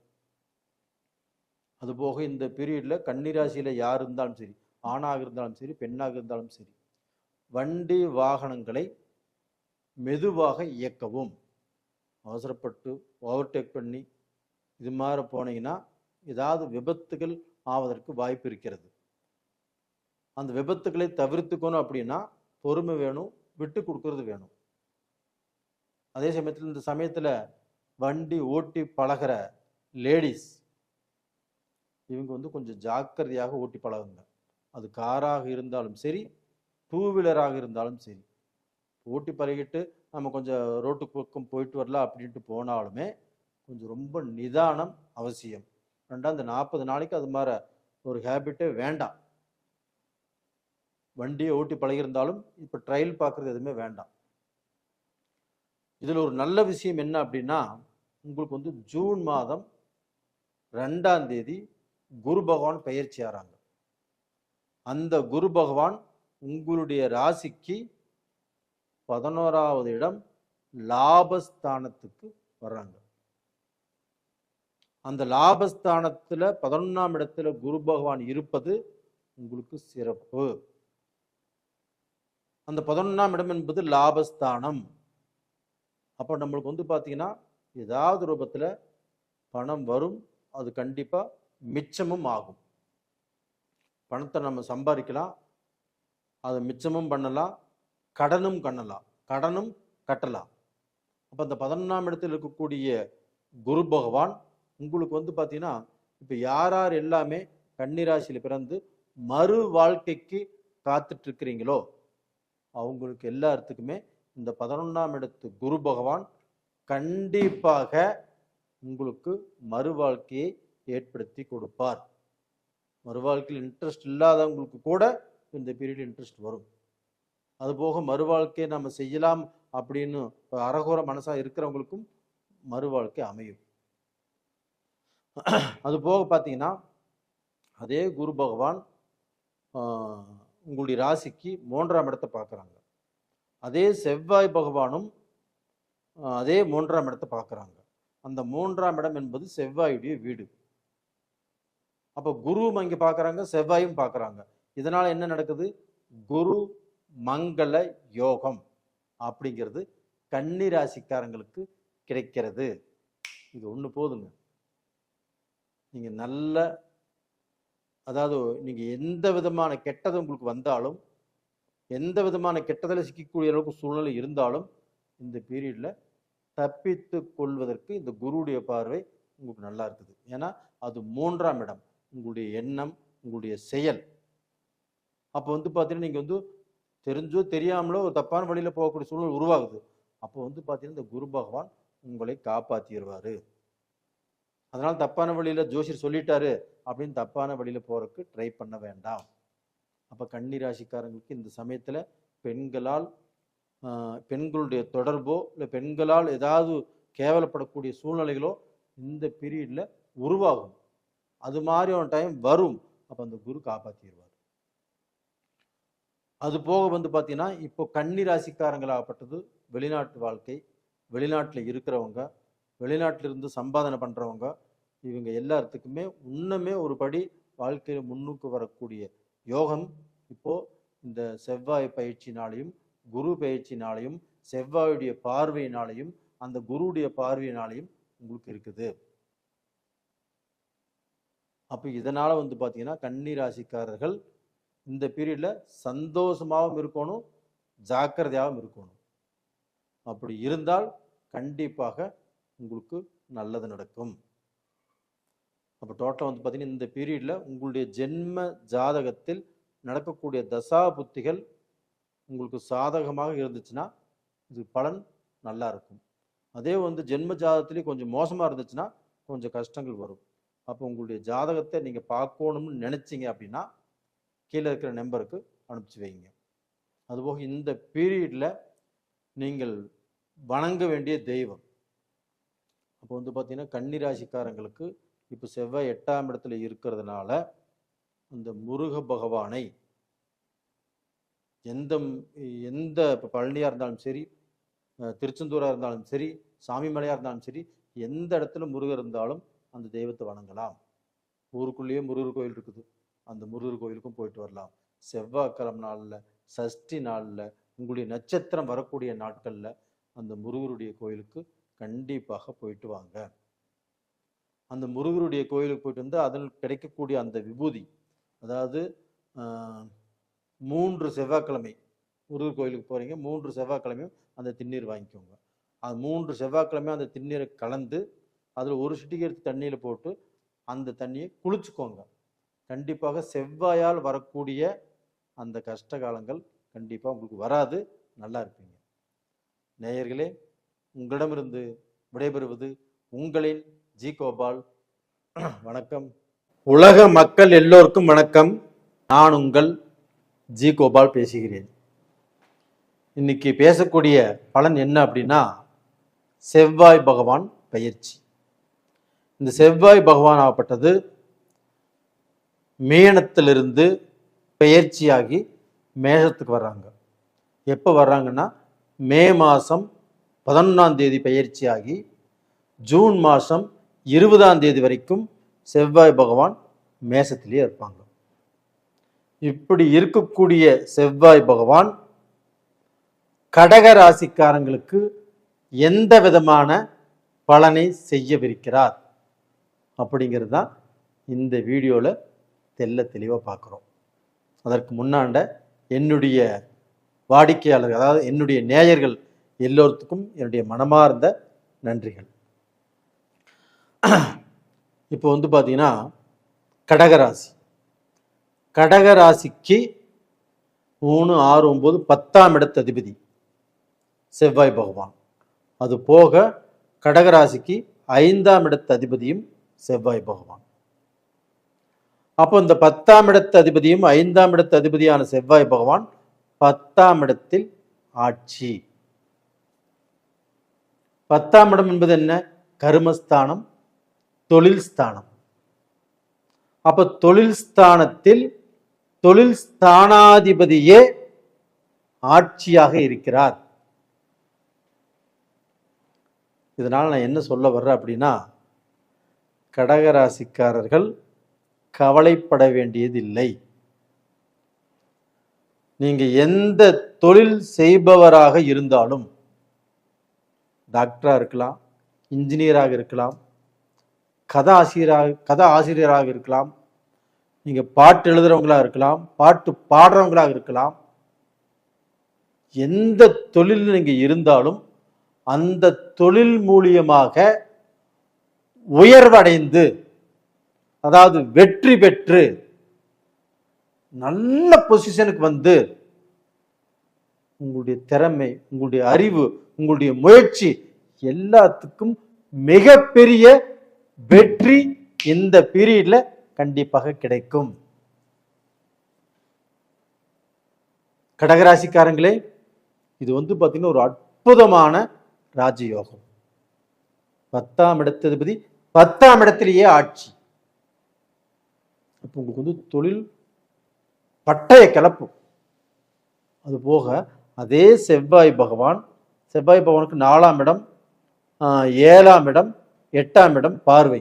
அதுபோக இந்த பீரியடில் கன்னிராசியில் யார் இருந்தாலும் சரி, ஆணாக இருந்தாலும் சரி, பெண்ணாக இருந்தாலும் சரி, வண்டி வாகனங்களை மெதுவாக இயக்கவும். அவசரப்பட்டு ஓவர்டேக் பண்ணி இது மாதிரி போனீங்கன்னா ஏதாவது விபத்துகள் ஆவதற்கு வாய்ப்பு இருக்கிறது. அந்த விபத்துக்களை தவிர்த்துக்கணும் அப்படின்னா பொறுமை வேணும், விட்டு கொடுக்கறது வேணும். அதே சமயத்தில் இந்த சமயத்தில் வண்டி ஓட்டி பழகிற லேடிஸ் இவங்க வந்து கொஞ்சம் ஜாக்கிரதையாக ஓட்டி பழகுங்க. அது காராக இருந்தாலும் சரி, 2 வீலராக இருந்தாலும் சரி. ஓட்டி பழகிட்டு நம்ம கொஞ்சம் ரோட்டு பக்கம் போயிட்டு வரலாம் அப்படின்ட்டு போனாலுமே கொஞ்சம் ரொம்ப நிதானம் அவசியம். ரெண்டாவது இந்த 40 நாளைக்கு அது மாதிரி ஒரு ஹேபிட்டே வேண்டாம். வண்டியை ஓட்டி பழகியிருந்தாலும் இப்போ ட்ரையல் பார்க்குறது எதுவுமே வேண்டாம். இதில் ஒரு நல்ல விஷயம் என்ன அப்படின்னா, உங்களுக்கு வந்து ஜூன் மாதம் 2ஆம் தேதி குரு பகவான் பெயர்ச்சி ஆகிறாங்க. அந்த குரு பகவான் உங்களுடைய ராசிக்கு 11ஆவது இடம் லாபஸ்தானத்துக்கு வர்றாங்க. அந்த லாபஸ்தானத்தில் 11ஆம் இடத்துல குரு பகவான் இருப்பது உங்களுக்கு சிறப்பு. அந்த 11ஆம் இடம் என்பது லாபஸ்தானம். அப்போ நம்மளுக்கு வந்து பார்த்தீங்கன்னா ஏதாவது ரூபத்தில் பணம் வரும், அது கண்டிப்பாக மிச்சமும் ஆகும். பணத்தை நம்ம சம்பாதிக்கலாம், அதை மிச்சமும் பண்ணலாம், கடனும் கட்டலாம். அப்போ அந்த 11ஆம் இடத்தில் இருக்கக்கூடிய குரு பகவான் உங்களுக்கு வந்து பார்த்தீங்கன்னா இப்போ யார் எல்லாமே கன்னிராசியில் பிறந்து மறு வாழ்க்கைக்கு காத்துட்டு இருக்கிறீங்களோ அவங்களுக்கு எல்லாத்துக்குமே இந்த 11ஆம் இடத்து குரு பகவான் கண்டிப்பாக உங்களுக்கு மறு வாழ்க்கையை ஏற்படுத்தி கொடுப்பார். மறு வாழ்க்கையில் இன்ட்ரெஸ்ட் இல்லாதவங்களுக்கு கூட இந்த பீரியட் இன்ட்ரெஸ்ட் வரும். அதுபோக மறு வாழ்க்கையை நம்ம செய்யலாம் அப்படின்னு அரகுர மனசா இருக்கிறவங்களுக்கும் மறு வாழ்க்கை அமையும். அது போக பார்த்தீங்கன்னா அதே குரு பகவான் உங்களுடைய ராசிக்கு 3ஆம் இடத்தை பார்க்குறாங்க. அதே செவ்வாய் பகவானும் அதே 3ஆம் இடத்தை பார்க்குறாங்க. அந்த 3ஆம் இடம் என்பது செவ்வாயுடைய வீடு. அப்போ குருவும் அங்கே பார்க்குறாங்க, செவ்வாயும் பார்க்குறாங்க. இதனால் என்ன நடக்குது? குரு மங்கள யோகம் அப்படிங்கிறது கன்னி ராசிக்காரங்களுக்கு கிடைக்கிறது. இது ஒன்று போதுங்க. நீங்கள் நல்ல, அதாவது நீங்கள் எந்த விதமான கெட்டது உங்களுக்கு வந்தாலும், எந்த விதமான கெட்டதில் சிக்கக்கூடிய அளவுக்கு சூழ்நிலை இருந்தாலும் இந்த பீரியடில் தப்பித்து கொள்வதற்கு இந்த குருவுடைய பார்வை உங்களுக்கு நல்லா இருக்குது. ஏன்னா அது 3ஆம் இடம், உங்களுடைய எண்ணம், உங்களுடைய செயல். அப்போ வந்து பார்த்தீங்கன்னா நீங்கள் வந்து தெரிஞ்சோ தெரியாமலோ ஒரு தப்பான வழியில் போகக்கூடிய சூழ்நிலை உருவாகுது. அப்போ வந்து பார்த்தீங்கன்னா இந்த குரு பகவான் உங்களை காப்பாற்றிடுவார். அதனால் தப்பான வழியில் ஜோசியர் சொல்லிட்டாரு அப்படின்னு தப்பான வழியில் போகிறதுக்கு ட்ரை பண்ண வேண்டாம். அப்போ கன்னி ராசிக்காரங்களுக்கு இந்த சமயத்தில் பெண்களுடைய தொடர்போ இல்லை பெண்களால் ஏதாவது கேவலப்படக்கூடிய சூழ்நிலைகளோ இந்த பீரியடில் உருவாகும். அது மாதிரியான டைம் வரும். அப்போ அந்த குரு காப்பாற்றிடுவார். அது போக வந்து பார்த்தீங்கன்னா இப்போ கன்னி ராசிக்காரங்களாகப்பட்டது வெளிநாட்டு வாழ்க்கை, வெளிநாட்டில் இருக்கிறவங்க, வெளிநாட்டிலிருந்து சம்பாதனை பண்ணுறவங்க, இவங்க எல்லாத்துக்குமே இன்னுமே ஒரு படி வாழ்க்கையில் முன்னுக்கு வரக்கூடிய யோகம் இப்போ இந்த செவ்வாய் பயிற்சினாலையும் குரு பயிற்சினாலையும் செவ்வாயுடைய பார்வையினாலையும் அந்த குருவுடைய பார்வையினாலையும் உங்களுக்கு இருக்குது. அப்போ இதனால பார்த்தீங்கன்னா கன்னி ராசிக்காரர்கள் இந்த பீரியட்ல சந்தோஷமாகவும் இருக்கணும், ஜாக்கிரதையாகவும் இருக்கணும். அப்படி இருந்தால் கண்டிப்பாக உங்களுக்கு நல்லது நடக்கும். அப்போ டோட்டலாக பார்த்தீங்கன்னா இந்த பீரியட்ல உங்களுடைய ஜென்ம ஜாதகத்தில் நடக்கக்கூடிய தசா புத்திகள் உங்களுக்கு சாதகமாக இருந்துச்சுன்னா இது பலன் நல்லா இருக்கும். அதே ஜென்ம ஜாதகத்திலே கொஞ்சம் மோசமாக இருந்துச்சுன்னா கொஞ்சம் கஷ்டங்கள் வரும். அப்போ உங்களுடைய ஜாதகத்தை நீங்கள் பார்க்கணும்னு நினச்சிங்க அப்படின்னா கீழே இருக்கிற நம்பருக்கு அனுப்பிச்சு வைங்க. அதுபோக இந்த பீரியடில் நீங்கள் வணங்க வேண்டிய தெய்வம் அப்போ பார்த்தீங்கன்னா கன்னி ராசிக்காரங்களுக்கு இப்போ செவ்வாய் 8ஆம் இடத்துல இருக்கிறதுனால அந்த முருக பகவானை எந்த இப்போ பழனியாக இருந்தாலும் சரி, திருச்செந்தூராக இருந்தாலும் சரி, சாமிமலையாக இருந்தாலும் சரி, எந்த இடத்துல முருகர் இருந்தாலும் அந்த தெய்வத்தை வணங்கலாம். ஊருக்குள்ளேயே முருகர் கோயில் இருக்குது, அந்த முருகர் கோயிலுக்கும் போயிட்டு வரலாம். செவ்வாய்க்கிழமை நாளில், சஷ்டி நாளில், உங்களுடைய நட்சத்திரம் வரக்கூடிய நாட்களில் அந்த முருகருடைய கோயிலுக்கு கண்டிப்பாக போயிட்டு வாங்க. அந்த முருகருடைய கோயிலுக்கு போயிட்டு வந்து அதில் கிடைக்கக்கூடிய அந்த விபூதி, அதாவது 3 செவ்வாய்க்கிழமை முருகர் கோயிலுக்கு போகிறீங்க, 3 செவ்வாய்க்கிழமையும் அந்த திண்ணீர் வாங்கிக்கோங்க. அது 3 செவ்வாய்க்கிழமையும் அந்த திண்ணீரை கலந்து அதில் ஒரு சிட்டிகை எடுத்து தண்ணியில் போட்டு அந்த தண்ணியை குளிச்சுக்கோங்க. கண்டிப்பாக செவ்வாயால் வரக்கூடிய அந்த கஷ்ட காலங்கள் கண்டிப்பாக உங்களுக்கு வராது, நல்லா இருப்பீங்க. நேயர்களே, உங்களிடமிருந்து விடைபெறுவது உங்களின் ஜி கோபால். வணக்கம். உலக மக்கள் எல்லோருக்கும் வணக்கம். நான் உங்கள் ஜி கோபால் பேசுகிறேன். இன்னைக்கு பேசக்கூடிய பலன் என்ன அப்படின்னா, செவ்வாய் பகவான் பயிற்சி. இந்த செவ்வாய் பகவான் ஆகப்பட்டது மீனத்திலிருந்து பெயர்ச்சியாகி மேஷத்துக்கு வர்றாங்க. எப்போ வர்றாங்கன்னா, மே மாதம் 11ஆம் தேதி பெயர்ச்சியாகி ஜூன் மாதம் 20ஆம் தேதி வரைக்கும் செவ்வாய் பகவான் மேஷத்திலே இருப்பாங்க. இப்படி இருக்கக்கூடிய செவ்வாய் பகவான் கடக ராசிக்காரங்களுக்கு எந்த விதமான பலனை செய்யவிருக்கிறார் அப்படிங்கிறது தான் இந்த வீடியோவில் தெளிவாக பார்க்குறோம். அதற்கு முன்னாண்ட என்னுடைய வாடிக்கையாளர்கள், அதாவது என்னுடைய நேயர்கள் எல்லோருக்கும் என்னுடைய மனமார்ந்த நன்றிகள். இப்போ பார்த்தீங்கன்னா கடகராசி, கடகராசிக்கு 3, 6, 9, 10ஆம் இடத்து அதிபதி செவ்வாய் பகவான். அது போக கடகராசிக்கு 5ஆம் இடத்து அதிபதியும் செவ்வாய் பகவான். அப்போ இந்த 10ஆம் இடத்து அதிபதியும் 5ஆம் இடத்து அதிபதியான செவ்வாய் பகவான் 10ஆம் இடத்தில் ஆட்சி. 10ஆம் இடம் என்பது என்ன? கர்மஸ்தானம், தொழில் ஸ்தானம். அப்ப தொழில் ஸ்தானத்தில் தொழில் ஸ்தானாதிபதியே ஆட்சியாக இருக்கிறார். இதனால் நான் என்ன சொல்ல வர்றேன் அப்படின்னா, கடகராசிக்காரர்கள் கவலைப்பட வேண்டியதில்லை. நீங்க எந்த தொழில் செய்பவராக இருந்தாலும், டாக்டராக இருக்கலாம், இன்ஜினியராக இருக்கலாம், கதை ஆசிரியராக இருக்கலாம், நீங்க பாட்டு எழுதுறவங்களா இருக்கலாம், பாட்டு பாடுறவங்களாக இருக்கலாம், எந்த தொழில் நீங்க இருந்தாலும் அந்த தொழில் மூலியமாக உயர்வடைந்து, அதாவது வெற்றி பெற்று நல்ல பொசிஷனுக்கு வந்து உங்களுடைய திறமை, உங்களுடைய அறிவு, உங்களுடைய முயற்சி எல்லாத்துக்கும் மிகப்பெரிய வெற்றி இந்த பீரியட்ல கண்டிப்பாக கிடைக்கும். கடகராசிக்காரங்களே, இது பார்த்தீங்கன்னா ஒரு அற்புதமான ராஜயோகம். 10ஆம் இடத்ததிபதி 10ஆம் இடத்திலேயே ஆட்சி. அப்போ உங்களுக்கு தொழில் பட்டய கிளப்பும். அது போக அதே செவ்வாய் பகவானுக்கு 4ஆம் இடம், 7ஆம் இடம், 8ஆம் இடம் பார்வை.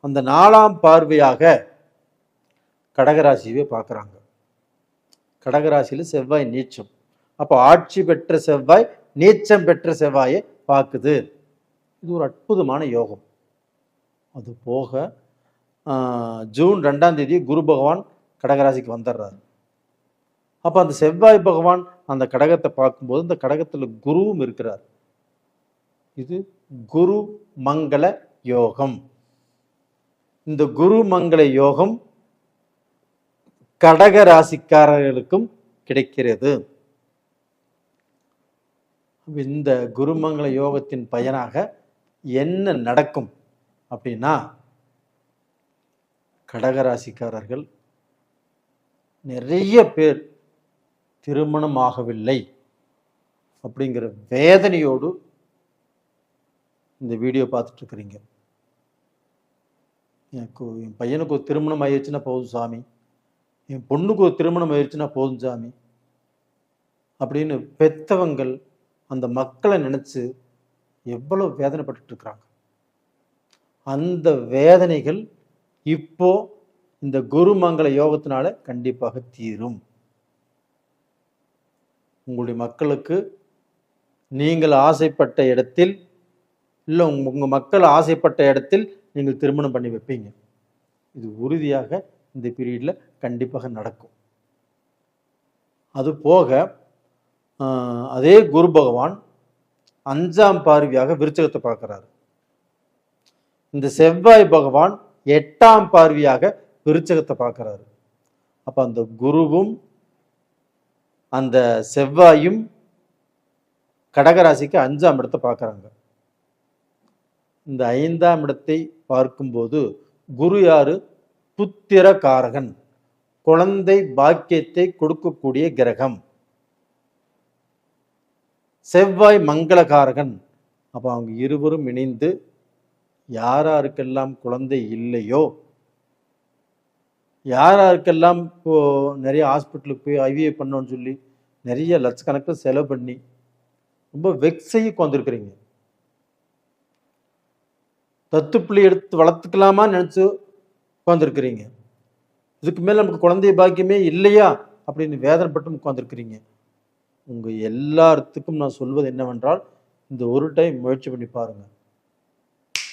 அந்த 4ஆம் பார்வையாக கடகராசியவே பார்க்குறாங்க. கடகராசியில் செவ்வாய் நீச்சம். அப்போ ஆட்சி பெற்ற செவ்வாய் நீச்சம் பெற்ற செவ்வாயை பார்க்குது. இது ஒரு அற்புதமான யோகம். அது போக ஜூன் 2ஆம் தேதி குரு பகவான் கடகராசிக்கு வந்துடுறாரு. அப்போ அந்த செவ்வாய் பகவான் அந்த கடகத்தை பார்க்கும்போது இந்த கடகத்தில் குருவும் இருக்கிறார். இது குரு மங்கள யோகம். இந்த குரு மங்கள யோகம் கடக ராசிக்காரர்களுக்கும் கிடைக்கிறது. இந்த குருமங்கள யோகத்தின் பயனாக என்ன நடக்கும் அப்படின்னா, கடகராசிக்காரர்கள் நிறைய பேர் திருமணம் ஆகவில்லை அப்படிங்கிற வேதனையோடு இந்த வீடியோ பார்த்துட்டு இருக்கிறீங்க. என் பையனுக்கு ஒரு திருமணம் ஆயிடுச்சுன்னா போதும் சாமி, என் பொண்ணுக்கு ஒரு திருமணம் ஆயிடுச்சுன்னா போதும் சாமி அப்படின்னு பெத்தவங்கள் அந்த மக்களை நினைச்சு எவ்வளவு வேதனைப்பட்டு இருக்கிறாங்க. அந்த வேதனைகள் இப்போ இந்த குருமங்கள யோகத்தினால கண்டிப்பாக தீரும். உங்களுடைய மக்களுக்கு நீங்கள் ஆசைப்பட்ட இடத்தில், இல்லை உங்க மக்கள் ஆசைப்பட்ட இடத்தில் நீங்கள் திருமணம் பண்ணி வைப்பீங்க. இது உறுதியாக இந்த பீரியட்ல கண்டிப்பாக நடக்கும். அது போக அதே குரு பகவான் 5ஆம் பார்வையாக விருச்சகத்தை பார்க்கிறாரு. இந்த செவ்வாய் பகவான் 8ஆம் பார்வையாக விருச்சகத்தை பார்க்கிறாரு. அப்ப அந்த குருவும் அந்த செவ்வாயும் கடகராசிக்கு 5ஆம் இடத்தை பார்க்கறாங்க. இந்த 5ஆம் இடத்தை பார்க்கும்போது குரு யாரு? புத்திர காரகன், குழந்தை பாக்கியத்தை கொடுக்கக்கூடிய கிரகம். செவ்வாய் மங்களகாரகன். அப்போ அவங்க இருவரும் இணைந்து யாராருக்கெல்லாம் குழந்தை இல்லையோ, யாராருக்கெல்லாம் இப்போ நிறைய ஹாஸ்பிட்டலுக்கு போய் ஐவிஎஃப் பண்ணோன்னு சொல்லி நிறைய லட்சக்கணக்கில் செலவு பண்ணி ரொம்ப வெக்ஸையும் உட்காந்துருக்குறீங்க, தத்துப்பிள்ளை எடுத்து வளர்த்துக்கலாமா நினைச்சு உட்காந்துருக்கிறீங்க, இதுக்கு மேல நமக்கு குழந்தை பாக்கியமே இல்லையா அப்படின்னு வேதனைப்பட்டு உட்காந்துருக்கிறீங்க. உங்க எல்லாத்துக்கும் நான் சொல்வது என்னவென்றால், இந்த ஒரு டைம் முயற்சி பண்ணி பாருங்க.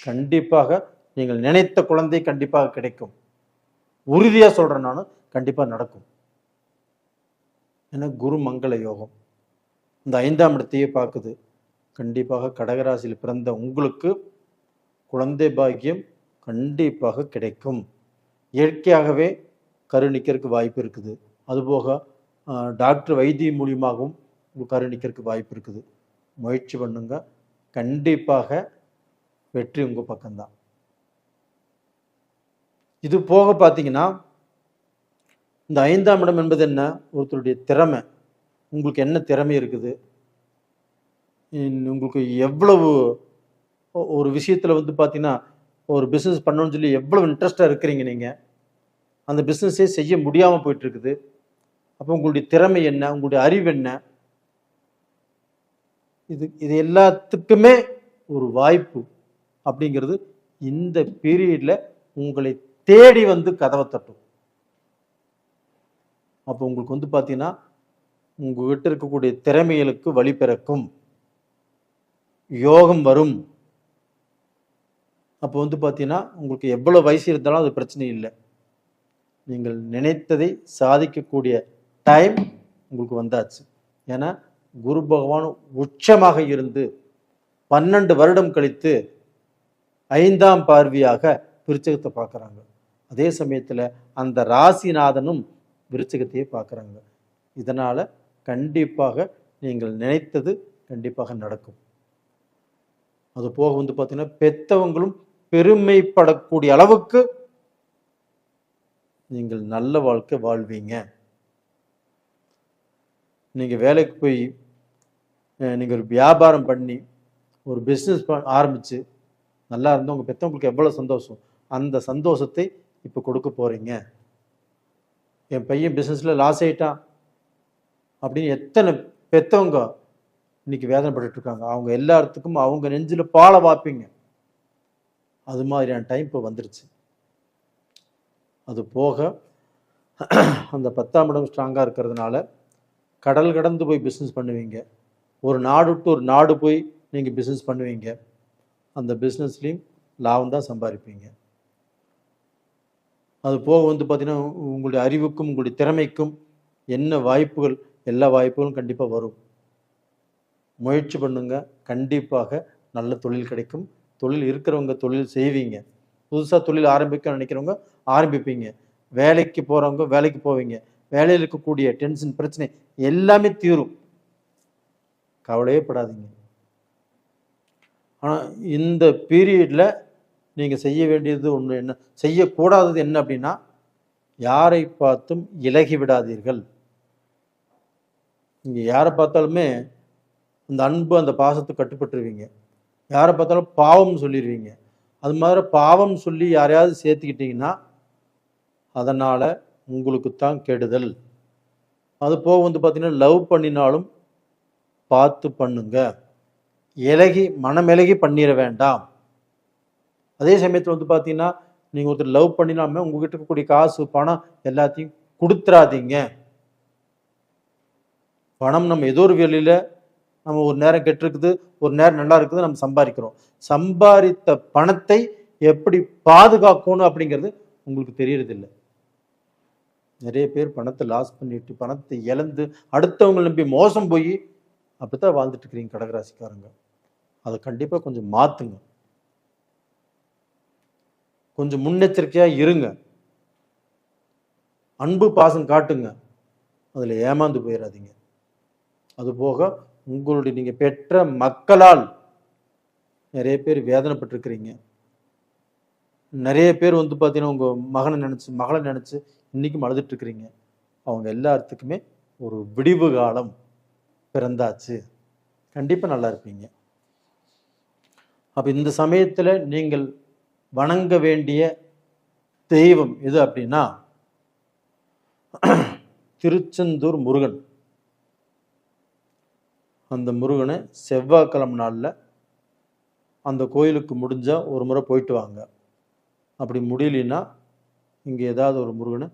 கண்டிப்பாக நீங்கள் நினைத்த குழந்தை கண்டிப்பாக கிடைக்கும். உறுதியா சொல்றேன், நான் கண்டிப்பா நடக்கும். ஏன்னா குரு மங்கள யோகம் இந்த 5ஆம் இடத்தையே பார்க்குது. கண்டிப்பாக கடகராசியில் பிறந்த உங்களுக்கு குழந்தை பாக்கியம் கண்டிப்பாக கிடைக்கும். இயற்கையாகவே கருணிக்கிறதுக்கு வாய்ப்பு இருக்குது. அதுபோக டாக்டர் வைத்தியம் மூலியமாகவும் கருணிக்கிறதுக்கு வாய்ப்பு இருக்குது. முயற்சி பண்ணுங்க, கண்டிப்பாக வெற்றி உங்க பக்கம்தான். இது போக பார்த்தீங்கன்னா, இந்த 5ஆம் இடம் என்பது என்ன? ஒருத்தருடைய திறமை. உங்களுக்கு என்ன திறமை இருக்குது, உங்களுக்கு எவ்வளவு ஒரு விஷயத்துல பார்த்தீங்கன்னா, ஒரு பிஸ்னஸ் பண்ணணும்னு சொல்லி எவ்வளவு இன்ட்ரெஸ்டாக இருக்கிறீங்க, நீங்க அந்த பிஸ்னஸே செய்ய முடியாமல் போயிட்டு இருக்குது. அப்போ உங்களுடைய திறமை என்ன, உங்களுடைய அறிவு என்ன, இது எல்லாத்துக்குமே ஒரு வாய்ப்பு அப்படிங்கிறது இந்த பீரியட்ல உங்களை தேடி வந்து கதவை தட்டும். அப்போ உங்களுக்கு பார்த்தீங்கன்னா, உங்ககிட்ட இருக்கக்கூடிய திறமைகளுக்கு வழி பிறக்கும், யோகம் வரும். அப்போ பார்த்தீங்கன்னா, உங்களுக்கு எவ்வளவு வயசு இருந்தாலும் அது பிரச்சனை இல்லை. நீங்கள் நினைத்ததை சாதிக்கக்கூடிய டைம் உங்களுக்கு வந்தாச்சு. ஏன்னா குரு பகவான் உச்சமாக இருந்து 12 வருடம் கழித்து 5ஆம் பார்வையாக விருச்சகத்தை பார்க்குறாங்க. அதே சமயத்தில் அந்த ராசிநாதனும் விருச்சகத்தையே பார்க்குறாங்க. இதனால் கண்டிப்பாக நீங்கள் நினைத்தது கண்டிப்பாக நடக்கும். அது போக பார்த்தீங்கன்னா, பெத்தவங்களும் பெருமைப்படக்கூடிய அளவுக்கு நீங்கள் நல்ல வாழ்க்கை வாழ்வீங்க. நீங்கள் வேலைக்கு போய் நீங்கள் ஒரு வியாபாரம் பண்ணி ஒரு பிஸ்னஸ் ஆரம்பித்து நல்லா இருந்தால் உங்கள் பெற்றவங்களுக்கு எவ்வளோ சந்தோஷம், அந்த சந்தோஷத்தை இப்போ கொடுக்க போகிறீங்க. என் பையன் பிஸ்னஸில் லாஸ் ஆகிட்டான் அப்படின்னு எத்தனை பெற்றவங்க இன்னைக்கு வேதனைப்பட்டு இருக்காங்க. அவங்க எல்லாத்துக்கும் அவங்க நெஞ்சில் பாலை வாப்பீங்க. அது மாதிரியான டைம் இப்போ வந்துருச்சு. அது போக அந்த 10ஆம் இடம் ஸ்ட்ராங்காக இருக்கிறதுனால கடல் கடந்து போய் பிஸ்னஸ் பண்ணுவீங்க. ஒரு நாடு விட்டு ஒரு நாடு போய் நீங்கள் பிஸ்னஸ் பண்ணுவீங்க. அந்த பிஸ்னஸ்லேயும் லாபம் தான் சம்பாதிப்பீங்க. அது போக பார்த்தீங்கன்னா, உங்களுடைய அறிவுக்கும் உங்களுடைய திறமைக்கும் என்ன வாய்ப்புகள், எல்லா வாய்ப்புகளும் கண்டிப்பாக வரும். முயற்சி பண்ணுங்க. கண்டிப்பாக நல்ல தொழில் கிடைக்கும். தொழில் இருக்கிறவங்க தொழில் செய்வீங்க. புதுசாக தொழில் ஆரம்பிக்க நினைக்கிறவங்க ஆரம்பிப்பீங்க. வேலைக்கு போகிறவங்க வேலைக்கு போவீங்க. வேலையில் இருக்கக்கூடிய டென்ஷன், பிரச்சனை எல்லாமே தீரும். கவலையே படாதீங்க. ஆனால் இந்த பீரியடில் நீங்கள் செய்ய வேண்டியது ஒன்று, என்ன செய்யக்கூடாதது என்ன அப்படின்னா, யாரை பார்த்தும் இலகி விடாதீர்கள். நீங்கள் யாரை பார்த்தாலுமே அந்த அன்பு, அந்த பாசத்துக்கு கட்டுப்பட்டுருவீங்க. யாரை பார்த்தாலும் பாவம் சொல்லிடுவீங்க. அது மாதிரி பாவம் சொல்லி யாரையாவது சேர்த்துக்கிட்டிங்கன்னா அதனால் உங்களுக்கு தான் கெடுதல். அது போக பார்த்தீங்கன்னா, லவ் பண்ணினாலும் பார்த்து பண்ணுங்க. மனமிலகி பண்ணிட வேண்டாம். அதே சமயத்தில் பார்த்தீங்கன்னா, நீங்கள் ஒருத்தர் லவ் பண்ணினாமல் உங்ககிட்ட இருக்கக்கூடிய காசு, பணம் எல்லாத்தையும் கொடுத்துறாதீங்க. பணம் நம்ம ஏதோ ஒரு வேலையில் நம்ம ஒரு நேரம் கெட்டிருக்குது, ஒரு நேரம் நல்லா இருக்குது, நம்ம சம்பாதிக்கிறோம். சம்பாதித்த பணத்தை எப்படி பாதுகாக்கணும் அப்படிங்கிறது உங்களுக்கு தெரியறதில்லை. நிறைய பேர் பணத்தை லாஸ் பண்ணிட்டு, பணத்தை இழந்து, அடுத்தவங்க நம்பி மோசம் போய் அப்படித்தான் வாழ்ந்துட்டு இருக்கிறீங்க கடகராசிக்காரங்க. அதை கண்டிப்பாக கொஞ்சம் மாற்றுங்க. கொஞ்சம் முன்னெச்சரிக்கையாக இருங்க. அன்பு பாசம் காட்டுங்க. அதில் ஏமாந்து போயிடாதீங்க. அதுபோக உங்களுடைய நீங்கள் பெற்ற மக்களால் நிறைய பேர் வேதனைப்பட்டிருக்கிறீங்க. நிறைய பேர் பார்த்தீங்கன்னா, உங்கள் மகளை நினச்சி இன்றைக்கும் அழுதுட்டு இருக்கிறீங்க. அவங்க எல்லாத்துக்குமே ஒரு விடிவு காலம் பிறந்தாச்சு. கண்டிப்பாக நல்லா இருப்பீங்க. அப்போ இந்த சமயத்தில் நீங்கள் வணங்க வேண்டிய தெய்வம் எது அப்படின்னா, திருச்செந்தூர் முருகன். அந்த முருகனை செவ்வாய்க்கிழமை நாளில் அந்த கோயிலுக்கு முடிஞ்சால் ஒரு முறை போயிட்டு வாங்க. அப்படி முடியலன்னா இங்கே ஏதாவது ஒரு முருகனை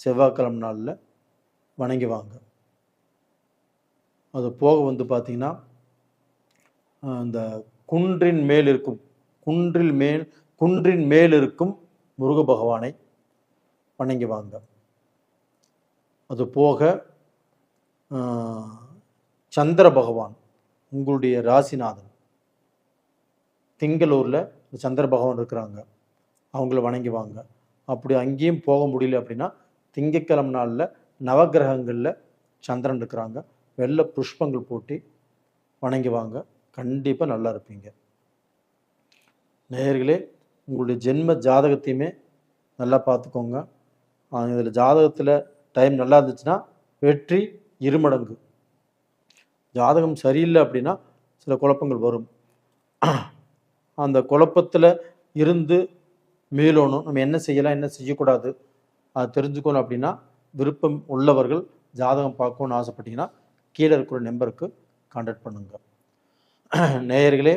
செவ்வாய்க்கிழமை நாளில் வணங்கி வாங்க. அது போக பார்த்தீங்கன்னா, அந்த குன்றின் மேல் இருக்கும் முருக பகவானை வணங்கி வாங்க. அது போக சந்திர பகவான், உங்களுடைய ராசிநாதன், திங்களூரில் சந்திர பகவான் இருக்கிறாங்க, அவங்கள வணங்கி வாங்க. அப்படி அங்கேயும் போக முடியல அப்படின்னா திங்கட்கிழமை நாளில் நவகிரகங்களில் சந்திரன் இருக்கிறாங்க, வெள்ளை புஷ்பங்கள் போட்டு வணங்கி வாங்க. கண்டிப்பாக நல்லா இருப்பீங்க. நேயர்களே, உங்களுடைய ஜென்ம ஜாதகத்தையுமே நல்லா பார்த்துக்கோங்க. இதில் ஜாதகத்தில் டைம் நல்லா இருந்துச்சுன்னா வெற்றி 2 மடங்கு. ஜாதகம் சரியில்லை அப்படின்னா சில குழப்பங்கள் வரும். அந்த குழப்பத்தில் இருந்து மீளணும். நம்ம என்ன செய்யலாம், என்ன செய்யக்கூடாது, அதை தெரிஞ்சுக்கணும் அப்படின்னா விருப்பம் உள்ளவர்கள் ஜாதகம் பார்க்கணும்னு ஆசைப்பட்டீங்கன்னா கீழே இருக்கிற நம்பருக்கு கான்டாக்ட் பண்ணுங்க. நேயர்களே,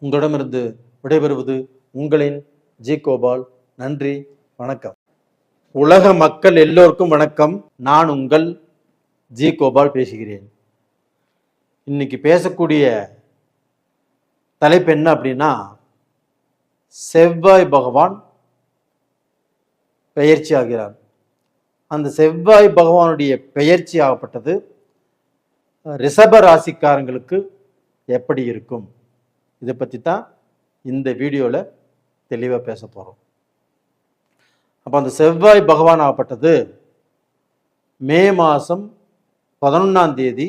உங்களிடமிருந்து விடைபெறுவது உங்களின் ஜி கோபால். நன்றி, வணக்கம். உலக மக்கள் எல்லோருக்கும் வணக்கம். நான் உங்கள் ஜி கோபால் பேசுகிறேன். இன்னைக்கு பேசக்கூடிய தலைப்பு என்ன அப்படின்னா, செவ்வாய் பகவான் பெயர்ச்சி ஆகிறார். அந்த செவ்வாய் பகவானுடைய பெயர்ச்சி ஆகப்பட்டது ரிஷப ராசிக்காரங்களுக்கு எப்படி இருக்கும், இதை பற்றி தான் இந்த வீடியோவில் தெளிவாக பேச போகிறோம். அப்போ அந்த செவ்வாய் பகவான் ஆகப்பட்டது மே மாதம் 11ஆம் தேதி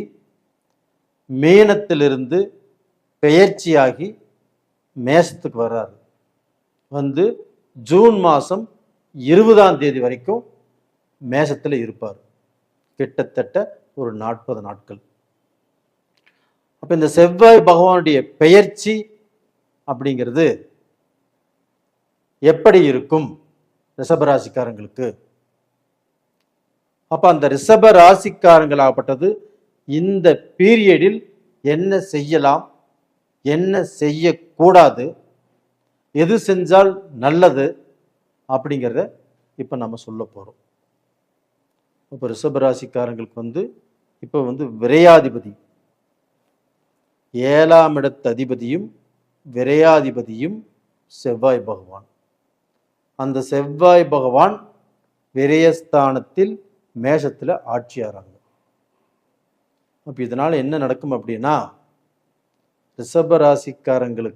மீனத்திலிருந்து பெயர்ச்சியாகி மேஷத்துக்கு வர்றாரு. ஜூன் மாதம் 20ஆம் தேதி வரைக்கும் மேஷத்தில் இருப்பார். கிட்டத்தட்ட ஒரு 40 நாட்கள். அப்போ இந்த செவ்வாய் பகவானுடைய பெயர்ச்சி அப்படிங்கிறது எப்படி இருக்கும் ரிஷபராசிக்காரங்களுக்கு? அப்போ அந்த ரிஷப ராசிக்காரங்களாகப்பட்டது இந்த பீரியடில் என்ன செய்யலாம், என்ன செய்யக்கூடாது, எது செஞ்சால் நல்லது, அப்படிங்கிறத இப்போ நம்ம சொல்ல போகிறோம். இப்போ ரிஷபராசிக்காரங்களுக்கு இப்போ விரையாதிபதி 7ஆம் இடத்து அதிபதியும் விரையாதிபதியும் செவ்வாய் பகவான். அந்த செவ்வாய் பகவான் விரயஸ்தானத்தில் மேஷத்தில் ஆட்சியாகிறாங்க. அப்போ இதனால் என்ன நடக்கும் அப்படின்னா, ரிஷபராசிக்காரங்கள்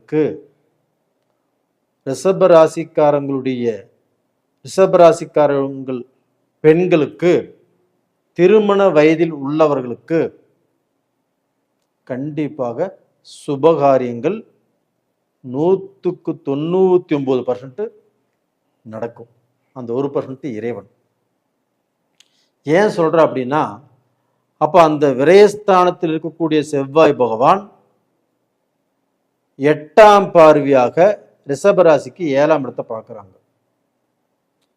பெண்களுக்கு திருமண வயதில் உள்ளவர்களுக்கு கண்டிப்பாக சுபகாரியங்கள் 99% நடக்கும். அந்த 1% இறைவன். ஏன் சொல்ற அப்படின்னா, அப்ப அந்த விரயஸ்தானத்தில் இருக்கக்கூடிய செவ்வாய் பகவான் 8ஆம் பார்வையாக ரிஷபராசிக்கு 7ஆம் இடத்தை பார்க்குறாங்க.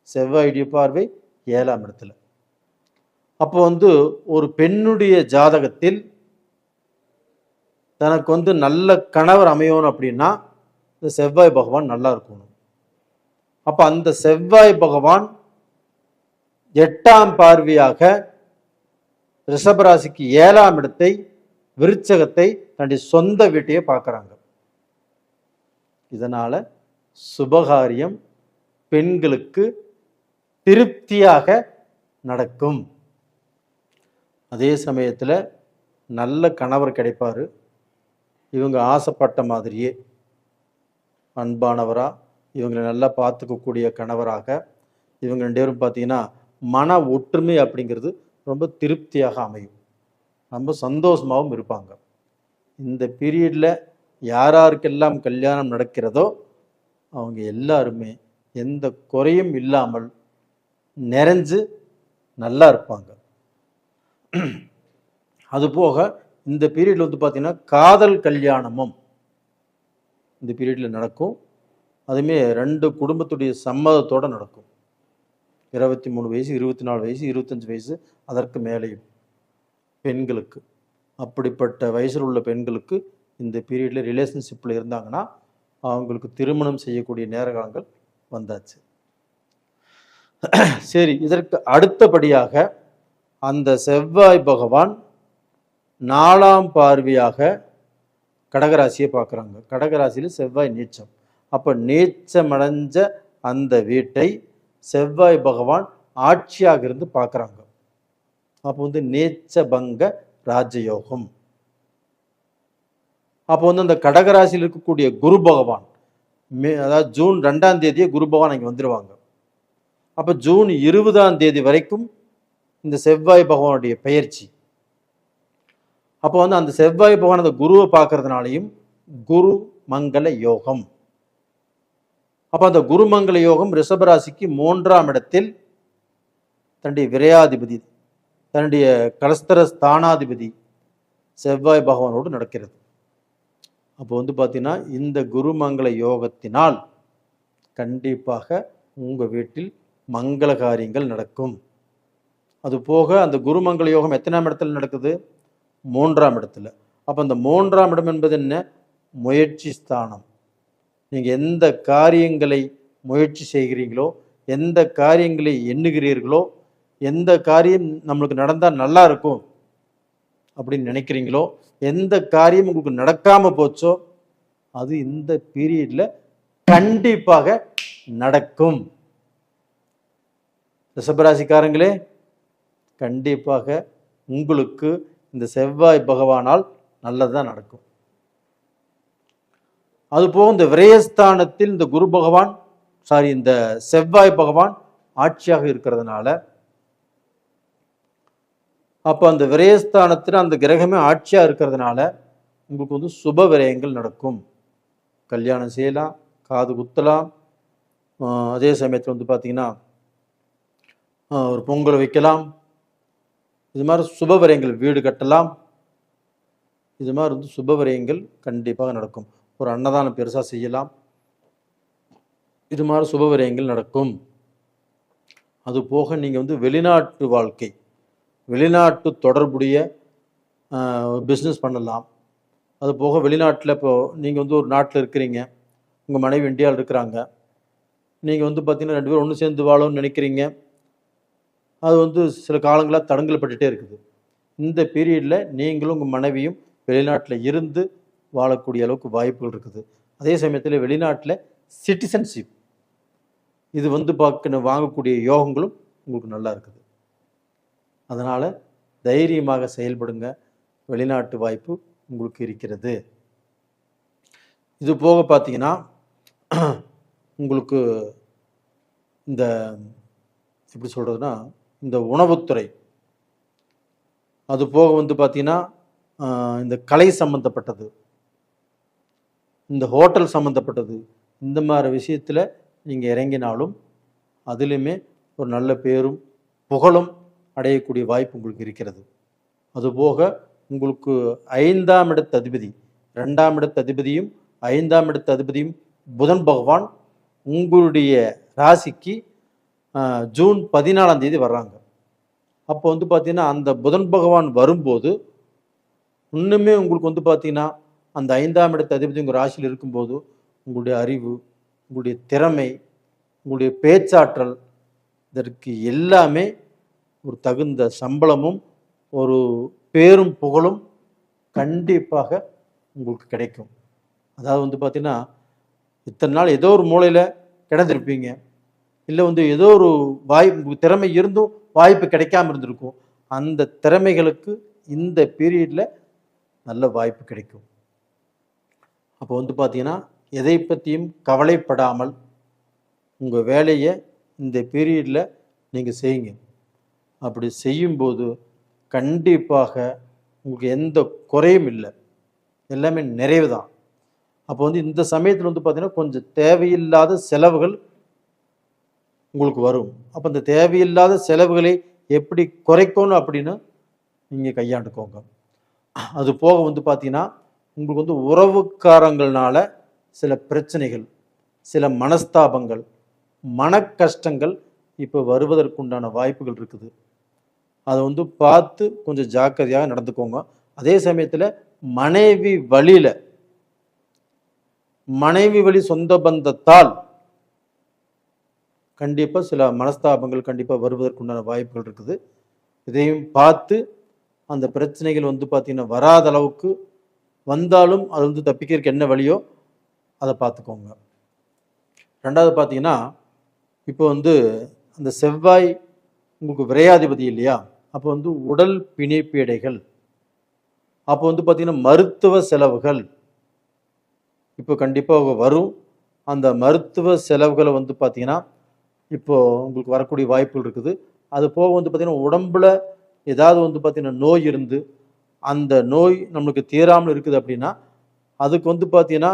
செவ்வாயுடைய பார்வை 7ஆம் இடத்துல. அப்போ ஒரு பெண்ணுடைய ஜாதகத்தில் தனக்கு நல்ல கணவர் அமையணும் அப்படின்னா இந்த செவ்வாய் பகவான் நல்லா இருக்கணும். அப்ப அந்த செவ்வாய் பகவான் 8ஆம் பார்வையாக ரிஷபராசிக்கு 7ஆம் இடத்தை, விருச்சகத்தை, தன்னுடைய சொந்த வீட்டையே பார்க்குறாங்க. இதனால சுபகாரியம் பெண்களுக்கு திருப்தியாக நடக்கும். அதே சமயத்தில் நல்ல கணவர் கிடைப்பாரு. இவங்க ஆசைப்பட்ட மாதிரியே அன்பானவரா, இவங்களை நல்லா பார்த்துக்கக்கூடிய கணவராக, இவங்க 2 பேரும் பார்த்தீங்கன்னா மன ஒற்றுமை அப்படிங்கிறது ரொம்ப திருப்தியாக அமையும். ரொம்ப சந்தோஷமாகவும் இருப்பாங்க. இந்த பீரியடில் யாராருக்கெல்லாம் கல்யாணம் நடக்கிறதோ அவங்க எல்லாருமே எந்த குறையும் இல்லாமல் நிறைஞ்சு நல்லா இருப்பாங்க. அதுபோக இந்த பீரியடில் பார்த்தீங்கன்னா காதல் கல்யாணமும் இந்த பீரியடில் நடக்கும். அதுவுமே 2 குடும்பத்துடைய சம்மதத்தோடு நடக்கும். 23 வயசு, 24 வயசு, 25 வயசு, அதற்கு மேலேயும் பெண்களுக்கு, அப்படிப்பட்ட வயசில் உள்ள பெண்களுக்கு இந்த பீரியடில் ரிலேஷன்ஷிப்பில் இருந்தாங்கன்னா அவங்களுக்கு திருமணம் செய்யக்கூடிய நேர காலங்கள் வந்தாச்சு. சரி, இதற்கு அடுத்தபடியாக அந்த செவ்வாய் பகவான் 4ஆம் பார்வையாக கடகராசியை பார்க்குறாங்க. கடகராசியில் செவ்வாய் நீச்சம். அப்போ நீச்சமடைஞ்ச அந்த வீட்டை செவ்வாய் பகவான் ஆட்சியாக இருந்து பார்க்குறாங்க. அப்போ நீச்சபங்க ராஜயோகம். அப்போ அந்த கடகராசியில் இருக்கக்கூடிய குரு பகவான் அதாவது ஜூன் 2ஆம் தேதியே குரு பகவான் இங்கே வந்துடுவாங்க. அப்போ ஜூன் 20ஆம் தேதி வரைக்கும் இந்த செவ்வாய் பகவானுடைய பெயர்ச்சி. அப்போ அந்த செவ்வாய் பகவான் அந்த குருவை பார்க்கறதுனாலையும் குரு மங்கள யோகம். அப்போ அந்த குருமங்கள யோகம் ரிஷபராசிக்கு 3ஆம் இடத்தில் தன்னுடைய விரையாதிபதி, தன்னுடைய கலஸ்தர ஸ்தானாதிபதி செவ்வாய் பகவானோடு நடக்கிறது. அப்போ பார்த்தீங்கன்னா இந்த குருமங்கள யோகத்தினால் கண்டிப்பாக உங்கள் வீட்டில் மங்கள காரியங்கள் நடக்கும். அது போக அந்த குருமங்கள யோகம் எத்தனாம் இடத்துல நடக்குது? 3ஆம் இடத்துல. அப்போ அந்த 3ஆம் இடம் என்பது என்ன? முயற்சி ஸ்தானம். நீங்கள் எந்த காரியங்களை முயற்சி செய்கிறீங்களோ, எந்த காரியங்களை எண்ணுகிறீர்களோ, எந்த காரியம் நம்மளுக்கு நடந்தால் நல்லா இருக்கும் அப்படின்னு நினைக்கிறீங்களோ, எந்த காரியம் உங்களுக்கு நடக்காமல் போச்சோ அது இந்த பீரியடில் கண்டிப்பாக நடக்கும். ரிஷபராசிக்காரங்களே, கண்டிப்பாக உங்களுக்கு இந்த செவ்வாய் பகவானால் நல்லதுதான் நடக்கும். அதுபோக இந்த விரயஸ்தானத்தில் இந்த குரு பகவான் இந்த செவ்வாய் பகவான் ஆட்சியாக இருக்கிறதுனால, அப்போ அந்த விரயஸ்தானத்தில் அந்த கிரகமே ஆட்சியாக இருக்கிறதுனால உங்களுக்கு சுப விரயங்கள் நடக்கும். கல்யாணம் செய்யலாம், காது குத்தலாம், அதே சமயத்தில் பார்த்தீங்கன்னா ஒரு பொங்கல் வைக்கலாம். இது மாதிரி சுப விரயங்கள், வீடு கட்டலாம். இது மாதிரி சுப விரயங்கள் கண்டிப்பாக நடக்கும். ஒரு அன்னதானம் பெருசாக செய்யலாம். இது மாதிரி சுப விரயங்கள் நடக்கும். அது போக நீங்கள் வெளிநாட்டு வாழ்க்கை, வெளிநாட்டு தொடர்புடைய பிஸ்னஸ் பண்ணலாம். அது போக வெளிநாட்டில் இப்போ நீங்கள் ஒரு நாட்டில் இருக்கிறீங்க, உங்கள் மனைவி இந்தியாவில் இருக்கிறாங்க, நீங்கள் வந்து பார்த்தீங்கன்னா 2 பேரும் ஒன்று சேர்ந்து வாழணும்னு நினைக்கிறீங்க. அது வந்து சில காலங்களாக தடங்கல் பட்டுட்டே இருக்குது. இந்த பீரியடில் நீங்களும் உங்கள் மனைவியும் வெளிநாட்டில் இருந்து வாழக்கூடிய அளவுக்கு வாய்ப்புகள் இருக்குது. அதே சமயத்தில் வெளிநாட்டில் சிட்டிசன்ஷிப் இது வந்து வாங்கக்கூடிய யோகங்களும் உங்களுக்கு நல்லா இருக்குது. அதனால் தைரியமாக செயல்படுங்க. வெளிநாட்டு வாய்ப்பு உங்களுக்கு இருக்கிறது. இது போக பார்த்தீங்கன்னா உங்களுக்கு இந்த எப்படி சொல்கிறதுனா இந்த உணவுத்துறை, அது போக வந்து பார்த்தீங்கன்னா இந்த கலை சம்மந்தப்பட்டது, இந்த ஹோட்டல் சம்மந்தப்பட்டது, இந்த மாதிரி விஷயத்தில் நீங்கள் இறங்கினாலும் அதிலுமே ஒரு நல்ல பேரும் புகழும் அடையக்கூடிய வாய்ப்பு உங்களுக்கு இருக்கிறது. அதுபோக உங்களுக்கு 5ஆம் இடத்து அதிபதி, 2ஆம் இடத்து அதிபதியும் 5ஆம் இடத்து அதிபதியும் புதன் பகவான் உங்களுடைய ராசிக்கு ஜூன் 14ஆம் தேதி வர்றாங்க. அப்போ வந்து பார்த்தீங்கன்னா அந்த புதன் பகவான் வரும்போது இன்னுமே உங்களுக்கு வந்து பார்த்தீங்கன்னா அந்த 5ஆம் இடத்து அதிபதி உங்கள் ராசியில் இருக்கும்போது உங்களுடைய அறிவு, உங்களுடைய திறமை, உங்களுடைய பேச்சாற்றல், இதற்கு எல்லாமே ஒரு தகுந்த சம்பளமும் ஒரு பேரும் புகழும் கண்டிப்பாக உங்களுக்கு கிடைக்கும். அதாவது வந்து பார்த்தீங்கன்னா இத்தனை நாள் ஏதோ ஒரு மூலையில் கிடந்திருப்பீங்க, இல்லை வந்து ஏதோ ஒரு வாய்ப்பு திறமை இருந்தும் வாய்ப்பு கிடைக்காம இருந்திருக்கும். அந்த திறமைகளுக்கு இந்த பீரியடில் நல்ல வாய்ப்பு கிடைக்கும். அப்போ வந்து பார்த்தீங்கன்னா எதை பற்றியும் கவலைப்படாமல் உங்கள் வேலையை இந்த பீரியடில் நீங்கள் செய்யுங்க. அப்படி செய்யும்போது கண்டிப்பாக உங்களுக்கு எந்த குறையும் இல்லை, எல்லாமே நிறைவு தான். அப்போ வந்து இந்த சமயத்தில் வந்து பார்த்தீங்கன்னா கொஞ்சம் தேவையில்லாத செலவுகள் உங்களுக்கு வரும். அப்போ இந்த தேவையில்லாத செலவுகளை எப்படி குறைக்கணும் அப்படின்னு நீங்கள் கையாண்டுக்கோங்க. அது போக வந்து பார்த்தீங்கன்னா உங்களுக்கு வந்து உறவுக்காரங்கள்னால சில பிரச்சனைகள், சில மனஸ்தாபங்கள், மன கஷ்டங்கள் இப்போ வருவதற்குண்டான வாய்ப்புகள் இருக்குது. அதை வந்து பார்த்து கொஞ்சம் ஜாக்கிரதையாக நடந்துக்கோங்க. அதே சமயத்தில் மனைவி வழி சொந்த பந்தத்தால் கண்டிப்பாக சில மனஸ்தாபங்கள் கண்டிப்பாக வருவதற்குண்டான வாய்ப்புகள் இருக்குது. இதையும் பார்த்து அந்த பிரச்சனைகள் வந்து பார்த்தீங்கன்னா வராத அளவுக்கு வந்தாலும் அது வந்து தப்பிக்கிறதுக்கு என்ன வழியோ அதை பார்த்துக்கோங்க. 2வது பார்த்தீங்கன்னா இப்போ வந்து அந்த செவ்வாய் உங்களுக்கு விரையாதிபதி இல்லையா, அப்போ வந்து உடல் பிணிப்பீடைகள், அப்போ வந்து பார்த்தீங்கன்னா மருத்துவ செலவுகள் இப்போ கண்டிப்பாக வரும். அந்த மருத்துவ செலவுகளை வந்து பார்த்தீங்கன்னா இப்போ உங்களுக்கு வரக்கூடிய வாய்ப்புகள் இருக்குது. அது போக வந்து பார்த்தீங்கன்னா உடம்புல ஏதாவது வந்து பார்த்தீங்கன்னா நோய் இருந்து அந்த நோய் நம்மளுக்கு தீராமல் இருக்குது அப்படின்னா அதுக்கு வந்து பார்த்தீங்கன்னா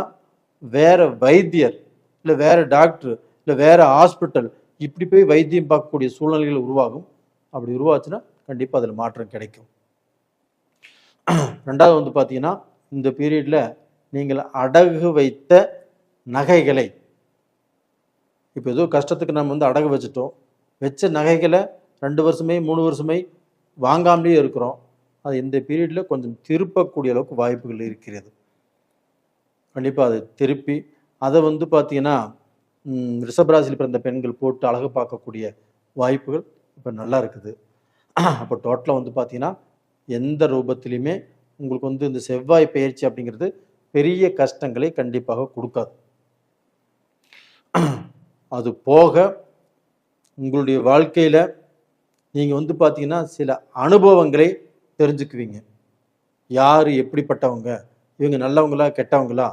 வேற வைத்தியர் இல்லை வேற டாக்டர் இல்லை வேற ஹாஸ்பிட்டல் இப்படி போய் வைத்தியம் பார்க்கக்கூடிய சூழ்நிலைகள் உருவாகும். அப்படி உருவாச்சுன்னா கண்டிப்பாக அதில் மாற்றம் கிடைக்கும். 2வது வந்து பார்த்தீங்கன்னா இந்த பீரியடில் நீங்கள் அடகு வைத்த நகைகளை, இப்போ ஏதோ கஷ்டத்துக்கு நம்ம வந்து அடகு வச்சுட்டோம், வச்ச நகைகளை 2 வருஷமே 3 வருஷமே வாங்காமலே இருக்கிறோம். அது இந்த பீரியடில் கொஞ்சம் திருப்பக்கூடிய அளவுக்கு வாய்ப்புகள் இருக்கிறது. கண்டிப்பாக அதை திருப்பி அதை வந்து பார்த்தீங்கன்னா ரிஷபராசியில் பிறந்த பெண்கள் போட்டு அழகு பார்க்கக்கூடிய வாய்ப்புகள் இப்போ நல்லா இருக்குது. அப்போ டோட்டலாக வந்து பார்த்தீங்கன்னா எந்த ரூபத்திலையுமே உங்களுக்கு வந்து இந்த செவ்வாய் பயிற்சி அப்படிங்கிறது பெரிய கஷ்டங்களை கண்டிப்பாக கொடுக்காது. அது போக உங்களுடைய வாழ்க்கையில் நீங்கள் வந்து பார்த்தீங்கன்னா சில அனுபவங்களை தெரிஞ்சுக்குவீங்க. யார் எப்படிப்பட்டவங்க, இவங்க நல்லவங்களா கெட்டவங்களா,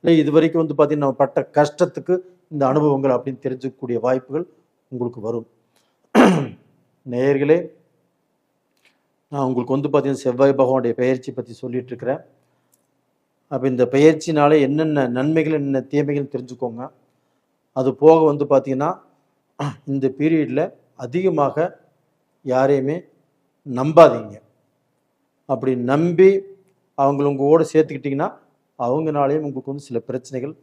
இல்லை இது வரைக்கும் வந்து பார்த்தீங்கன்னா நம்ம பட்ட கஷ்டத்துக்கு இந்த அனுபவங்கள் அப்படின்னு தெரிஞ்சுக்கக்கூடிய வாய்ப்புகள் உங்களுக்கு வரும். நேயர்களே, நான் உங்களுக்கு வந்து பார்த்தீங்கன்னா செவ்வாய் பகவானுடைய பெயர்ச்சி பற்றி சொல்லிட்டு இருக்கிறேன். அப்போ இந்த பெயர்ச்சினாலே என்னென்ன நன்மைகள் என்னென்ன தீமைகள் தெரிஞ்சுக்கோங்க. அது போக வந்து பார்த்தீங்கன்னா இந்த பீரியடில் அதிகமாக யாரையுமே நம்பாதீங்க. அப்படி நம்பி அவங்கள உங்களோட சேர்த்துக்கிட்டிங்கன்னா அவங்கனாலேயும் உங்களுக்கு வந்து சில பிரச்சனைகள்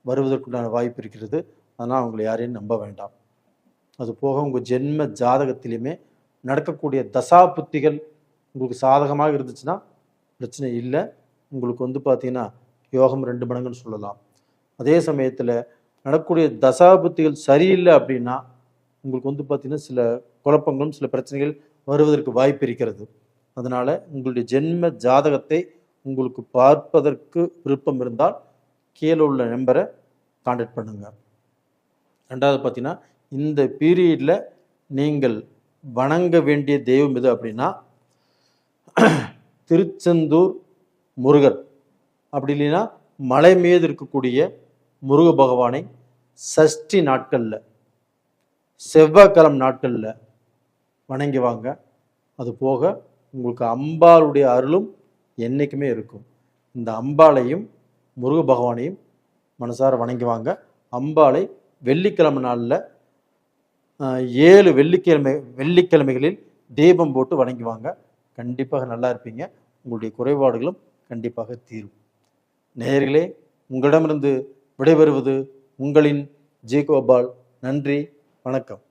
வருவதற்குண்டான வாய்ப்பு இருக்கிறது. அதனால் அவங்களை யாரையும் நம்ப வேண்டாம். அது போக உங்கள் ஜென்ம ஜாதகத்திலையுமே நடக்கக்கூடிய தசா புத்திகள் உங்களுக்கு சாதகமாக இருந்துச்சுன்னா பிரச்சனை இல்லை. உங்களுக்கு வந்து பார்த்தீங்கன்னா யோகம் 2 மடங்குன்னு சொல்லலாம். அதே சமயத்தில் நடக்கக்கூடிய தசாபுத்திகள் சரியில்லை அப்படின்னா உங்களுக்கு வந்து பார்த்திங்கன்னா சில குழப்பங்களும் சில பிரச்சனைகள் வருவதற்கு வாய்ப்பு இருக்கிறது. அதனால் உங்களுடைய ஜென்ம ஜாதகத்தை உங்களுக்கு பார்ப்பதற்கு விருப்பம் இருந்தால் கீழே உள்ள நம்பரை கான்டாக்ட் பண்ணுங்கள். ரெண்டாவது பார்த்தீங்கன்னா, இந்த பீரியடில் நீங்கள் வணங்க வேண்டிய தெய்வம் எது அப்படின்னா திருச்செந்தூர் முருகர், அப்படி இல்லைன்னா மலை மீது இருக்கக்கூடிய முருக பகவானை சஷ்டி நாட்களில் செவ்வாய்க்கிழமை நாட்களில் வணங்கி வாங்க. அது போக உங்களுக்கு அம்பாளுடைய அருளும் என்றைக்குமே இருக்கும். இந்த அம்பாளையும் முருக பகவானையும் மனசார வணங்கி வாங்க. அம்பாளை வெள்ளிக்கிழமை நாளில் 7 வெள்ளிக்கிழமைகளில் தீபம் போட்டு வணங்கி வாங்க. கண்டிப்பாக நல்லா இருப்பீங்க. உங்களுடைய குறைபாடுகளும் கண்டிப்பாக தீரும். நேயர்களே, உங்களிடமிருந்து விடைபெறுவது உங்களின் ஜி கோபால். நன்றி, வணக்கம்.